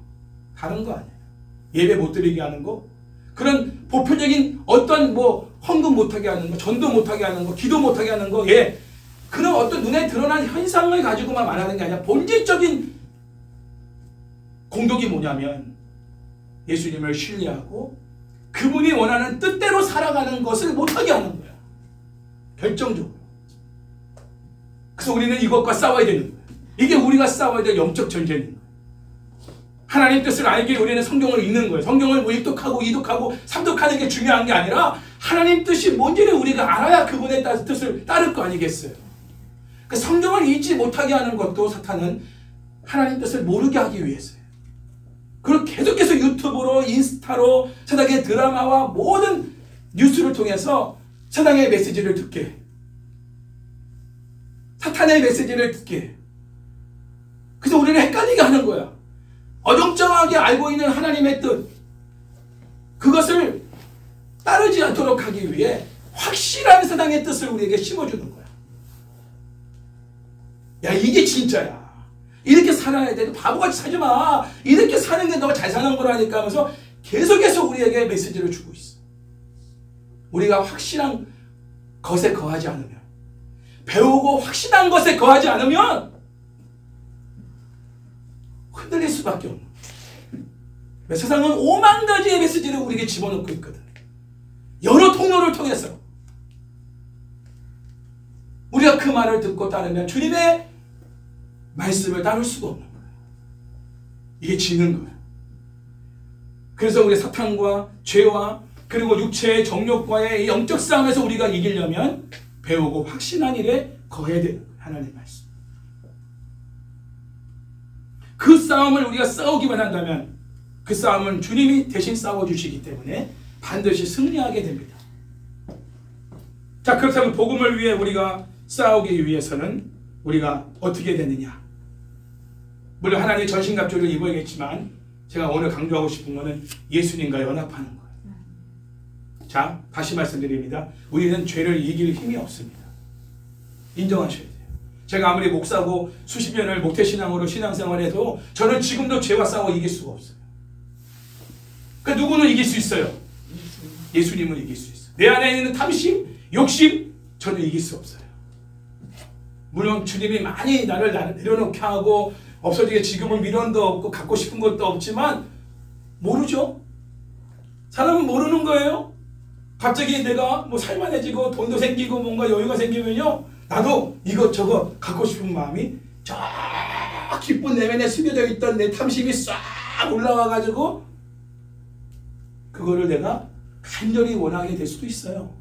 다른 거 아니에요. 예배 못 드리게 하는 거, 그런 보편적인 어떤 헌금 못하게 하는 거, 전도 못하게 하는 거, 기도 못하게 하는 거, 그런 어떤 눈에 드러난 현상을 가지고만 말하는 게 아니라 본질적인 공덕이 뭐냐면 예수님을 신뢰하고 그분이 원하는 뜻대로 살아가는 것을 못하게 하는 거야. 결정적으로. 그래서 우리는 이것과 싸워야 되는 거야. 이게 우리가 싸워야 될 영적 전쟁인 거야. 하나님 뜻을 알기에 우리는 성경을 읽는 거예요. 성경을 일독하고 이독하고 삼독하는 게 중요한 게 아니라 하나님 뜻이 뭔지를 우리가 알아야 그분의 뜻을 따를 거 아니겠어요. 그 성경을 읽지 못하게 하는 것도 사탄은 하나님 뜻을 모르게 하기 위해서예요. 그리고 계속해서 유튜브로, 인스타로, 세상의 드라마와 모든 뉴스를 통해서 세상의 메시지를 듣게, 사탄의 메시지를 듣게, 그래서 우리를 헷갈리게 하는 거야. 어정쩡하게 알고 있는 하나님의 뜻, 그것을 따르지 않도록 하기 위해 확실한 세상의 뜻을 우리에게 심어주는 거야. 야, 이게 진짜야. 이렇게 살아야 돼. 바보같이 살지 마. 이렇게 사는 게 너가 잘 사는 거라니까 하면서 계속해서 우리에게 메시지를 주고 있어. 우리가 확실한 것에 거하지 않으면, 배우고 확신한 것에 거하지 않으면 흔들릴 수밖에 없는 거야. 세상은 5만 가지의 메시지를 우리에게 집어넣고 있거든. 여러 통로를 통해서 우리가 그 말을 듣고 따르면 주님의 말씀을 따를 수가 없는 거예요. 이게 지는 거예요. 그래서 우리 사탄과 죄와 그리고 육체의 정욕과의 영적 싸움에서 우리가 이기려면 배우고 확신한 일에 거해야 되는 거예요. 하나님의 말씀. 그 싸움을 우리가 싸우기만 한다면 그 싸움은 주님이 대신 싸워주시기 때문에 반드시 승리하게 됩니다. 자, 그렇다면 복음을 위해 우리가 싸우기 위해서는 우리가 어떻게 되느냐? 물론 하나님의 전신갑주를 입어야겠지만 제가 오늘 강조하고 싶은 것은 예수님과 연합하는 거예요. 자, 다시 말씀드립니다. 우리는 죄를 이길 힘이 없습니다. 인정하셔야 돼요. 제가 아무리 목사고 수십 년을 목태신앙으로 신앙생활해도 저는 지금도 죄와 싸워 이길 수가 없어요. 그러니까 누구는 이길 수 있어요? 예수님은 이길 수 있어요. 내 안에 있는 탐심, 욕심, 저는 이길 수 없어요. 물론 주님이 많이 나를 내려놓게 하고 없어지게 지금은 미련도 없고 갖고 싶은 것도 없지만 모르죠. 사람은 모르는 거예요. 갑자기 내가 살만해지고 돈도 생기고 뭔가 여유가 생기면요, 나도 이것저것 갖고 싶은 마음이 저 깊은 내면에 숨겨져 있던 내 탐심이 싹 올라와가지고 그거를 내가 간절히 원하게 될 수도 있어요.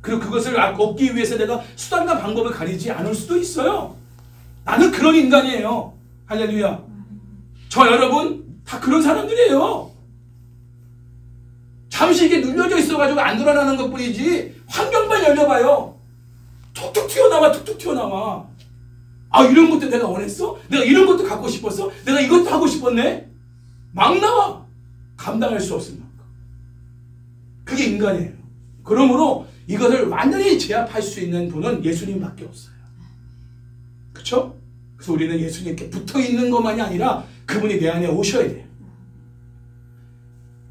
그리고 그것을 얻기 위해서 내가 수단과 방법을 가리지 않을 수도 있어요. 나는 그런 인간이에요. 할렐루야. 저 여러분 다 그런 사람들이에요. 잠시 이게 눌려져 있어가지고 안 드러나는 것 뿐이지 환경만 열려봐요. 툭툭 튀어나와, 툭툭 튀어나와. 아, 이런 것도 내가 원했어? 내가 이런 것도 갖고 싶었어? 내가 이것도 하고 싶었네? 막 나와. 감당할 수 없을 만큼. 그게 인간이에요. 그러므로 이것을 완전히 제압할 수 있는 분은 예수님밖에 없어요. 그렇죠? 그래서 우리는 예수님께 붙어있는 것만이 아니라 그분이 내 안에 오셔야 돼요.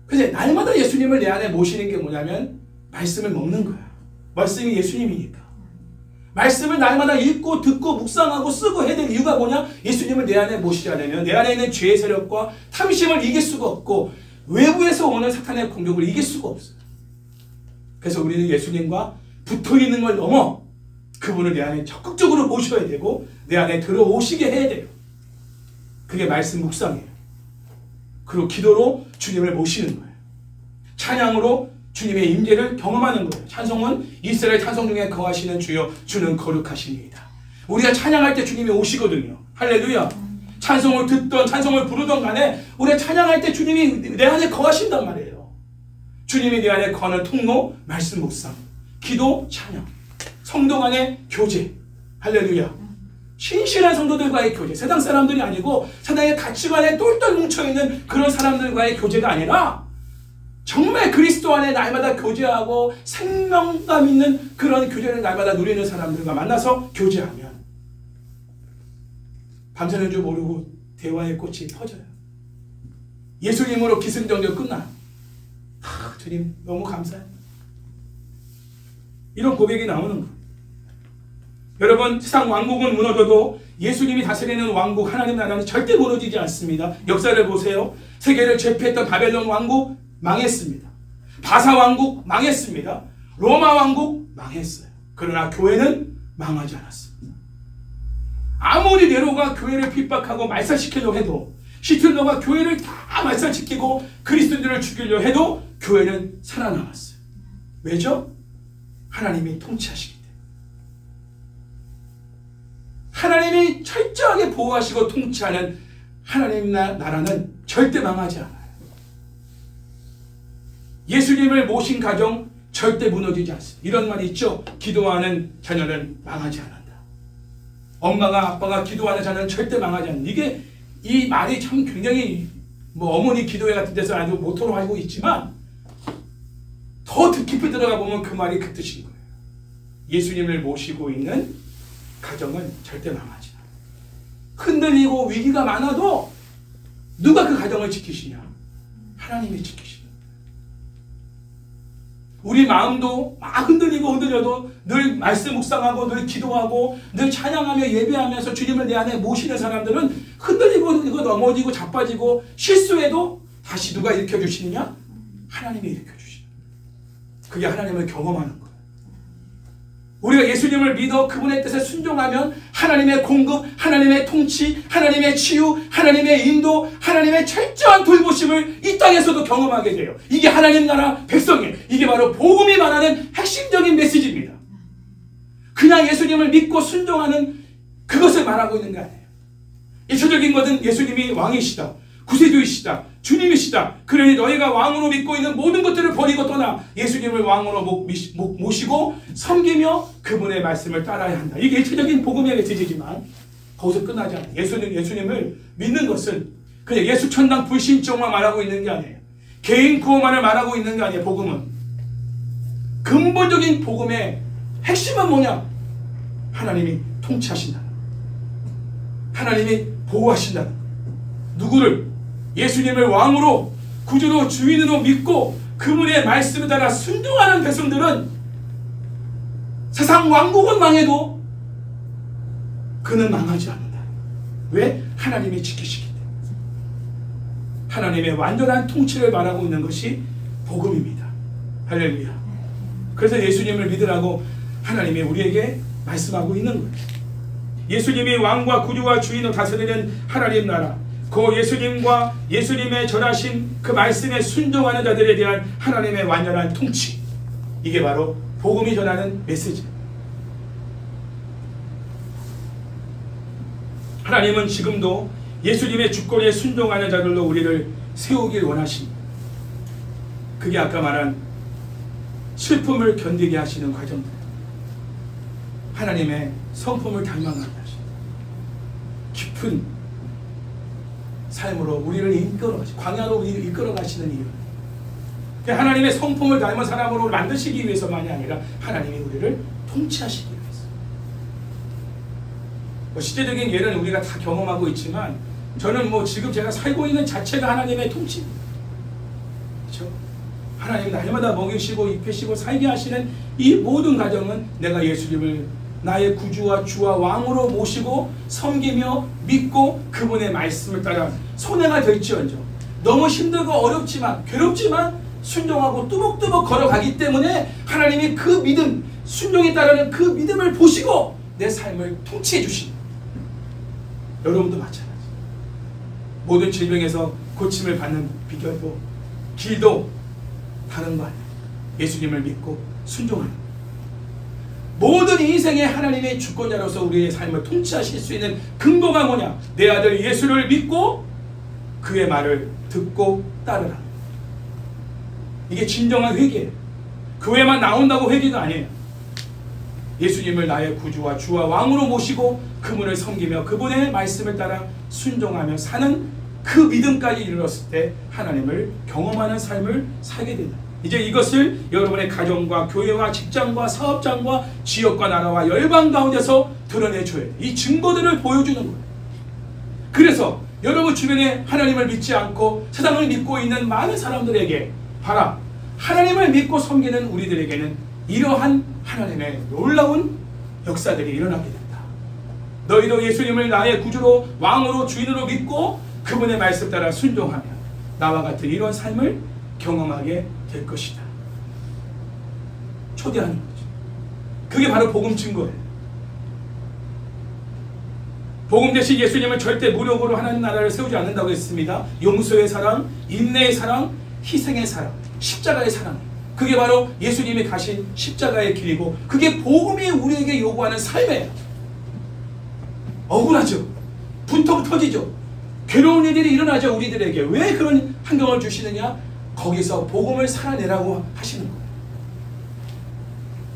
그래서 날마다 예수님을 내 안에 모시는 게 뭐냐면 말씀을 먹는 거야. 말씀이 예수님이니까. 말씀을 날마다 읽고 듣고 묵상하고 쓰고 해야 될 이유가 뭐냐? 예수님을 내 안에 모시지 않으면 내 안에 있는 죄의 세력과 탐심을 이길 수가 없고 외부에서 오는 사탄의 공격을 이길 수가 없어요. 그래서 우리는 예수님과 붙어있는 걸 넘어 그분을 내 안에 적극적으로 모셔야 되고 내 안에 들어오시게 해야 돼요. 그게 말씀 묵상이에요. 그리고 기도로 주님을 모시는 거예요. 찬양으로 주님의 임재를 경험하는 거예요. 찬송은 이스라엘 찬송 중에 거하시는 주여 주는 거룩하십니다. 우리가 찬양할 때 주님이 오시거든요. 할렐루야. 찬송을 듣던 찬송을 부르던 간에 우리가 찬양할 때 주님이 내 안에 거하신단 말이에요. 주님이 내 안에 거하는 통로, 말씀 묵상, 기도, 찬양, 성도 간의 교제. 할렐루야. 신실한 성도들과의 교제. 세상 사람들이 아니고 세상의 가치관에 똘똘 뭉쳐있는 그런 사람들과의 교제가 아니라 정말 그리스도 안에 날마다 교제하고 생명감 있는 그런 교제를 날마다 누리는 사람들과 만나서 교제하면 밤새는 줄 모르고 대화의 꽃이 퍼져요. 예수님으로 기승전결 끝나요. 주님 너무 감사해요. 이런 고백이 나오는 거예요. 여러분, 세상 왕국은 무너져도 예수님이 다스리는 왕국, 하나님 나라는 절대 무너지지 않습니다. 역사를 보세요. 세계를 제패했던 바벨론 왕국 망했습니다. 바사 왕국 망했습니다. 로마 왕국 망했어요. 그러나 교회는 망하지 않았습니다. 아무리 네로가 교회를 핍박하고 말살시키려고 해도, 히틀러가 교회를 다 말살시키고 그리스도인들을 죽이려 해도 교회는 살아남았어요. 왜죠? 하나님이 통치하시기 때문에. 하나님이 철저하게 보호하시고 통치하는 하나님 나라는 절대 망하지 않아요. 예수님을 모신 가정 절대 무너지지 않습니다. 이런 말이 있죠. 기도하는 자녀는 망하지 않는다. 엄마가 아빠가 기도하는 자녀는 절대 망하지 않는다. 이게 이 말이 참 굉장히 어머니 기도회 같은 데서 아주 모토로 알고 있지만 더 깊이 들어가 보면 그 말이 그 뜻인 거예요. 예수님을 모시고 있는 가정은 절대 망하지 않아요. 흔들리고 위기가 많아도 누가 그 가정을 지키시냐? 하나님이 지키십니다. 우리 마음도 막 흔들려도 늘 말씀 묵상하고 늘 기도하고 늘 찬양하며 예배하면서 주님을 내 안에 모시는 사람들은 흔들리고 넘어지고 자빠지고 실수해도 다시 누가 일으켜주시느냐? 하나님이 일으켜주시는. 그게 하나님을 경험하는 거예요. 우리가 예수님을 믿어 그분의 뜻에 순종하면 하나님의 공급, 하나님의 통치, 하나님의 치유, 하나님의 인도, 하나님의 철저한 돌보심을 이 땅에서도 경험하게 돼요. 이게 하나님 나라 백성이에요. 이게 바로 복음이 말하는 핵심적인 메시지입니다. 그냥 예수님을 믿고 순종하는 그것을 말하고 있는 게 아니에요. 일차적인 것은 예수님이 왕이시다, 구세주이시다, 주님이시다. 그러니 너희가 왕으로 믿고 있는 모든 것들을 버리고 떠나 예수님을 왕으로 모시고 섬기며 그분의 말씀을 따라야 한다. 이게 일차적인 복음의 메시지지만 거기서 끝나지 않아요. 예수님을 믿는 것은 그냥 예수 천당 불신종만 말하고 있는 게 아니에요. 개인 구원만을 말하고 있는 게 아니에요. 복음은 근본적인 복음의 핵심은 뭐냐? 하나님이 통치하신다. 하나님이 보호하신다. 누구를? 예수님을 왕으로 구주로 주인으로 믿고 그분의 말씀에 따라 순종하는 백성들은 세상 왕국은 망해도 그는 망하지 않는다. 왜? 하나님이 지키시기 때문에. 하나님의 완전한 통치를 말하고 있는 것이 복음입니다. 할렐루야. 그래서 예수님을 믿으라고 하나님이 우리에게 말씀하고 있는 거예요. 예수님이 왕과 구주와 주인으로 다스리는 하나님 나라, 그 예수님과 예수님의 전하신 그 말씀에 순종하는 자들에 대한 하나님의 완전한 통치, 이게 바로 복음이 전하는 메시지. 하나님은 지금도 예수님의 주권에 순종하는 자들로 우리를 세우길 원하십니다. 그게 아까 말한 슬픔을 견디게 하시는 과정들, 하나님의 성품을 닮아가게 하시는 깊은 삶으로 우리를 이끌어가시고 광야로 우리를 이끌어가시는 이유, 하나님의 성품을 닮은 사람으로 만드시기 위해서만이 아니라 하나님이 우리를 통치하시기 위해서. 시대적인 예는 우리가 다 경험하고 있지만 저는 지금 제가 살고 있는 자체가 하나님의 통치입니다. 그렇죠? 하나님 날마다 먹이시고 입히시고 살게 하시는 이 모든 가정은 내가 예수님을 나의 구주와 주와 왕으로 모시고 섬기며 믿고 그분의 말씀을 따라 손해가 될지언정 너무 힘들고 어렵지만 괴롭지만 순종하고 뚜벅뚜벅 걸어가기 때문에 하나님이 그 믿음, 순종에 따르는 그 믿음을 보시고 내 삶을 통치해 주십니다. 여러분도 마찬가지. 모든 질병에서 고침을 받는 비결도 길도 다른 거 아니에요. 예수님을 믿고 순종하는 거예요. 모든 인생의 하나님의 주권자로서 우리의 삶을 통치하실 수 있는 근거가 뭐냐? 내 아들 예수를 믿고 그의 말을 듣고 따르라. 이게 진정한 회개예요. 교회만 나온다고 회개가 아니에요. 예수님을 나의 구주와 주와 왕으로 모시고 그분을 섬기며 그분의 말씀을 따라 순종하며 사는 그 믿음까지 이르렀을 때 하나님을 경험하는 삶을 살게 된다. 이제 이것을 여러분의 가정과 교회와 직장과 사업장과 지역과 나라와 열방 가운데서 드러내줘야 돼요. 이 증거들을 보여주는 거예요. 그래서 여러분 주변에 하나님을 믿지 않고 세상을 믿고 있는 많은 사람들에게 봐라, 하나님을 믿고 섬기는 우리들에게는 이러한 하나님의 놀라운 역사들이 일어나게 된다. 너희도 예수님을 나의 구주로 왕으로 주인으로 믿고 그분의 말씀 따라 순종하며 나와 같은 이런 삶을 경험하게 될 것이다. 초대하는 거죠. 그게 바로 복음 증거예요. 복음 대신 예수님은 절대 무력으로 하나님 나라를 세우지 않는다고 했습니다. 용서의 사랑, 인내의 사랑, 희생의 사랑, 십자가의 사랑. 그게 바로 예수님이 가신 십자가의 길이고 그게 복음이 우리에게 요구하는 삶이에요. 억울하죠. 분통 터지죠. 괴로운 일들이 일어나죠. 우리들에게. 왜 그런 환경을 주시느냐? 거기서 복음을 살아내라고 하시는 거예요.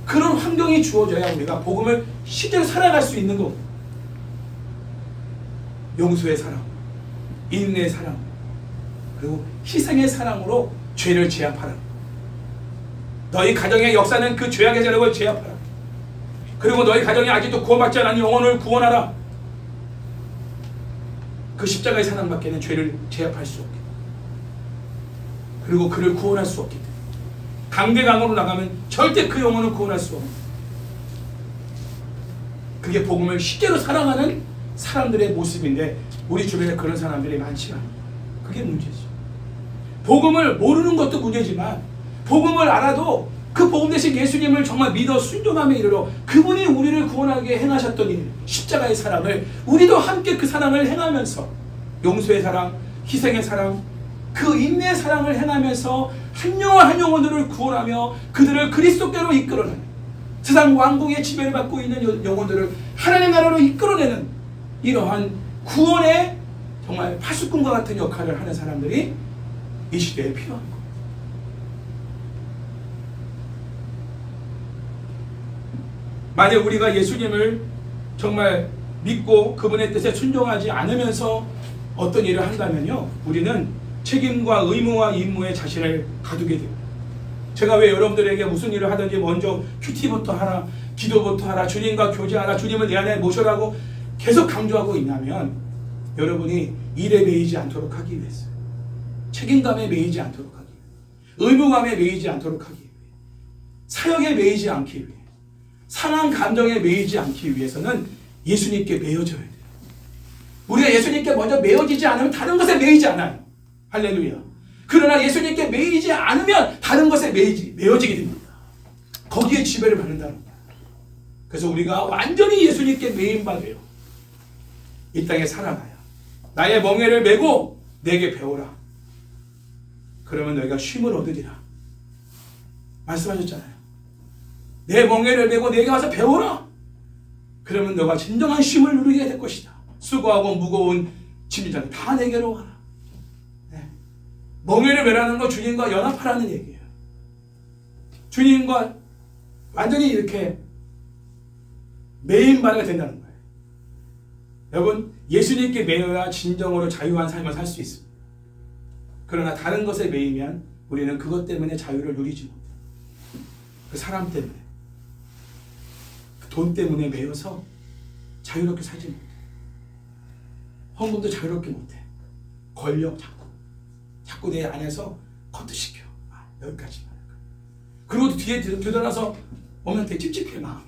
그런 환경이 주어져야 우리가 복음을 실제로 살아갈 수 있는 거예요. 용서의 사랑, 인내의 사랑, 그리고 희생의 사랑으로 죄를 제압하라. 너희 가정의 역사는 그 죄악의 자력을 제압하라. 그리고 너희 가정이 아직도 구원받지 않은 영혼을 구원하라. 그 십자가의 사랑밖에는 죄를 제압할 수 없기 때문에, 그리고 그를 구원할 수 없기 때문에, 강대강으로 나가면 절대 그 영혼을 구원할 수 없는, 그게 복음을 실제로 사랑하는 사람들의 모습인데 우리 주변에 그런 사람들이 많지 않아요. 그게 문제죠. 복음을 모르는 것도 문제지만 복음을 알아도 그 복음 대신 예수님을 정말 믿어 순종하며 이르러 그분이 우리를 구원하게 행하셨던 일, 십자가의 사랑을 우리도 함께 그 사랑을 행하면서 용서의 사랑, 희생의 사랑, 그 인내의 사랑을 행하면서 한 영혼 한 영혼들을 구원하며 그들을 그리스도께로 이끌어내는, 세상 왕궁의 지배를 받고 있는 영혼들을 하나님 나라로 이끌어내는 이러한 구원의 정말 파수꾼과 같은 역할을 하는 사람들이 이 시대에 필요한 거예요. 만약 우리가 예수님을 정말 믿고 그분의 뜻에 순종하지 않으면서 어떤 일을 한다면요, 우리는 책임과 의무와 임무에 자신을 가두게 됩니다. 제가 왜 여러분들에게 무슨 일을 하든지 먼저 큐티부터 하라, 기도부터 하라, 주님과 교제하라, 주님을 내 안에 모셔라고 계속 강조하고 있냐면 여러분이 일에 매이지 않도록 하기 위해서요. 책임감에 매이지 않도록 하기 위해, 의무감에 매이지 않도록 하기 위해, 사역에 매이지 않기 위해, 상한 감정에 매이지 않기 위해서는 예수님께 매여져야 돼요. 우리가 예수님께 먼저 매여지지 않으면 다른 것에 매이지 않아요. 할렐루야. 그러나 예수님께 매이지 않으면 다른 것에 매여지게 됩니다. 거기에 지배를 받는다는 거예요. 그래서 우리가 완전히 예수님께 매인 바 돼요. 이 땅에 살아가야 나의 멍에를 메고 내게 배우라. 그러면 너희가 쉼을 얻으리라. 말씀하셨잖아요. 내 멍에를 메고 내게 와서 배우라. 그러면 너가 진정한 쉼을 누리게 될 것이다. 수고하고 무거운 짐진 다 내게로 와라. 네. 멍에를 메라는 건 주님과 연합하라는 얘기예요. 주님과 완전히 이렇게 매인바가 된다는 거예요. 여러분, 예수님께 매여야 진정으로 자유한 삶을 살 수 있습니다. 그러나 다른 것에 매이면 우리는 그것 때문에 자유를 누리지 못해요. 그 사람 때문에, 그 돈 때문에 매여서 자유롭게 살지 못해. 헌금도 자유롭게 못해. 권력 자꾸 내 안에서 커트시켜. 여기까지만. 그리고 뒤에 들어나서 오면 되게 찝찝해, 마음이.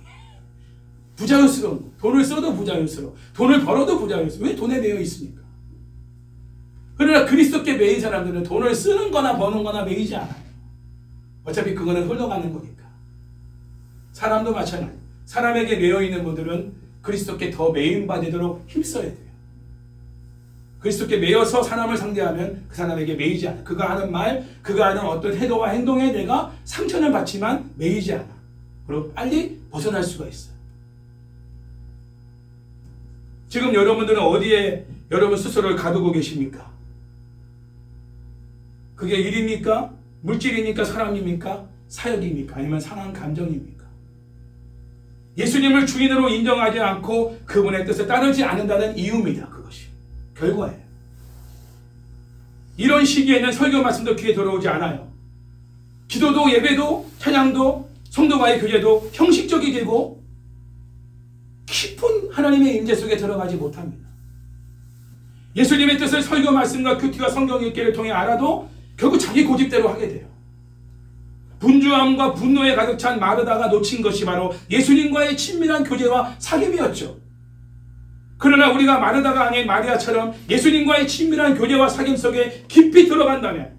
부자연스러운, 돈을 써도 부자연스러워, 돈을 벌어도 부자연스러워. 왜 돈에 매여 있습니까? 그러나 그리스도께 매인 사람들은 돈을 쓰는 거나 버는 거나 매이지 않아요. 어차피 그거는 흘러가는 거니까. 사람도 마찬가지. 사람에게 매여 있는 분들은 그리스도께 더 매인 바 되도록 힘써야 돼요. 그리스도께 매여서 사람을 상대하면 그 사람에게 매이지 않아. 그가 하는 말, 그가 하는 어떤 태도와 행동에 내가 상처는 받지만 매이지 않아. 그리고 빨리 벗어날 수가 있어요. 지금 여러분들은 어디에 여러분 스스로를 가두고 계십니까? 그게 일입니까? 물질입니까? 사람입니까? 사역입니까? 아니면 상한 감정입니까? 예수님을 주인으로 인정하지 않고 그분의 뜻을 따르지 않는다는 이유입니다. 그것이 결과예요. 이런 시기에는 설교 말씀도 귀에 들어오지 않아요. 기도도 예배도 찬양도 성도와의 교제도 형식적이 되고 깊은 하나님의 임재 속에 들어가지 못합니다. 예수님의 뜻을 설교 말씀과 큐티와 성경 읽기를 통해 알아도 결국 자기 고집대로 하게 돼요. 분주함과 분노에 가득 찬 마르다가 놓친 것이 바로 예수님과의 친밀한 교제와 사귐이었죠. 그러나 우리가 마르다가 아닌 마리아처럼 예수님과의 친밀한 교제와 사귐 속에 깊이 들어간다면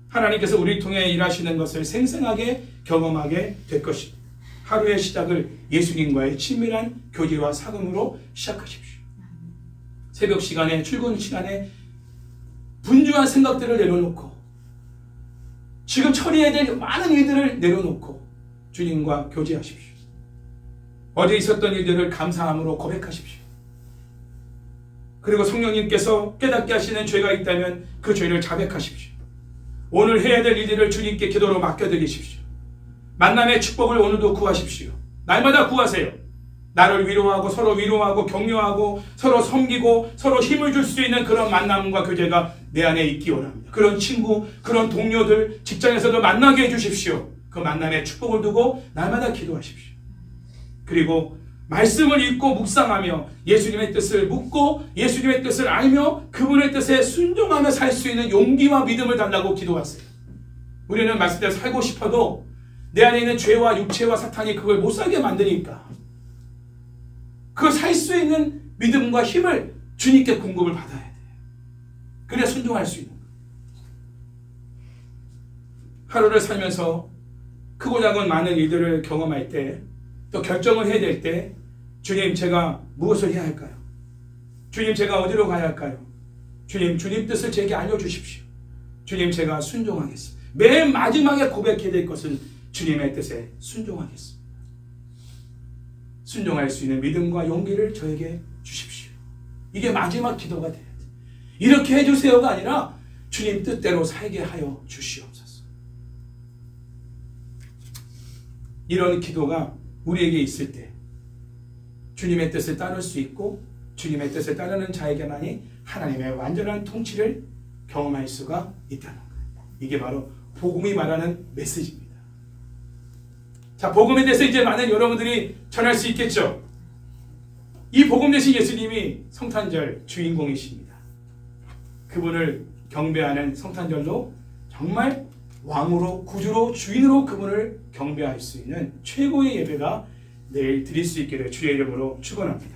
하나님께서 우리를 통해 일하시는 것을 생생하게 경험하게 될 것입니다. 하루의 시작을 예수님과의 친밀한 교제와 사귐으로 시작하십시오. 새벽 시간에, 출근 시간에 분주한 생각들을 내려놓고 지금 처리해야 될 많은 일들을 내려놓고 주님과 교제하십시오. 어제 있었던 일들을 감사함으로 고백하십시오. 그리고 성령님께서 깨닫게 하시는 죄가 있다면 그 죄를 자백하십시오. 오늘 해야 될 일들을 주님께 기도로 맡겨드리십시오. 만남의 축복을 오늘도 구하십시오. 날마다 구하세요. 나를 위로하고 서로 위로하고 격려하고 서로 섬기고 서로 힘을 줄 수 있는 그런 만남과 교제가 내 안에 있기 원합니다. 그런 친구, 그런 동료들 직장에서도 만나게 해주십시오. 그 만남에 축복을 두고 날마다 기도하십시오. 그리고 말씀을 읽고 묵상하며 예수님의 뜻을 묻고 예수님의 뜻을 알며 그분의 뜻에 순종하며 살 수 있는 용기와 믿음을 달라고 기도하세요. 우리는 말씀대로 살고 싶어도 내 안에 있는 죄와 육체와 사탄이 그걸 못 살게 만드니까 그 살 수 있는 믿음과 힘을 주님께 공급을 받아야 돼요. 그래야 순종할 수 있는 거예요. 하루를 살면서 크고 작은 많은 일들을 경험할 때 또 결정을 해야 될 때 주님 제가 무엇을 해야 할까요? 주님 제가 어디로 가야 할까요? 주님 뜻을 제게 알려주십시오. 주님 제가 순종하겠습니다. 맨 마지막에 고백해야 될 것은 주님의 뜻에 순종하겠습니다. 순종할 수 있는 믿음과 용기를 저에게 주십시오. 이게 마지막 기도가 돼야 돼. 이렇게 해주세요가 아니라 주님 뜻대로 살게 하여 주시옵소서. 이런 기도가 우리에게 있을 때 주님의 뜻을 따를 수 있고 주님의 뜻을 따르는 자에게만이 하나님의 완전한 통치를 경험할 수가 있다는 거예요. 이게 바로 복음이 말하는 메시지입니다. 자, 복음에 대해서 이제 많은 여러분들이 전할 수 있겠죠. 이 복음 대신 예수님이 성탄절 주인공이십니다. 그분을 경배하는 성탄절로 정말 왕으로 구주로 주인으로 그분을 경배할 수 있는 최고의 예배가 내일 드릴 수 있기를 주의 이름으로 축원합니다.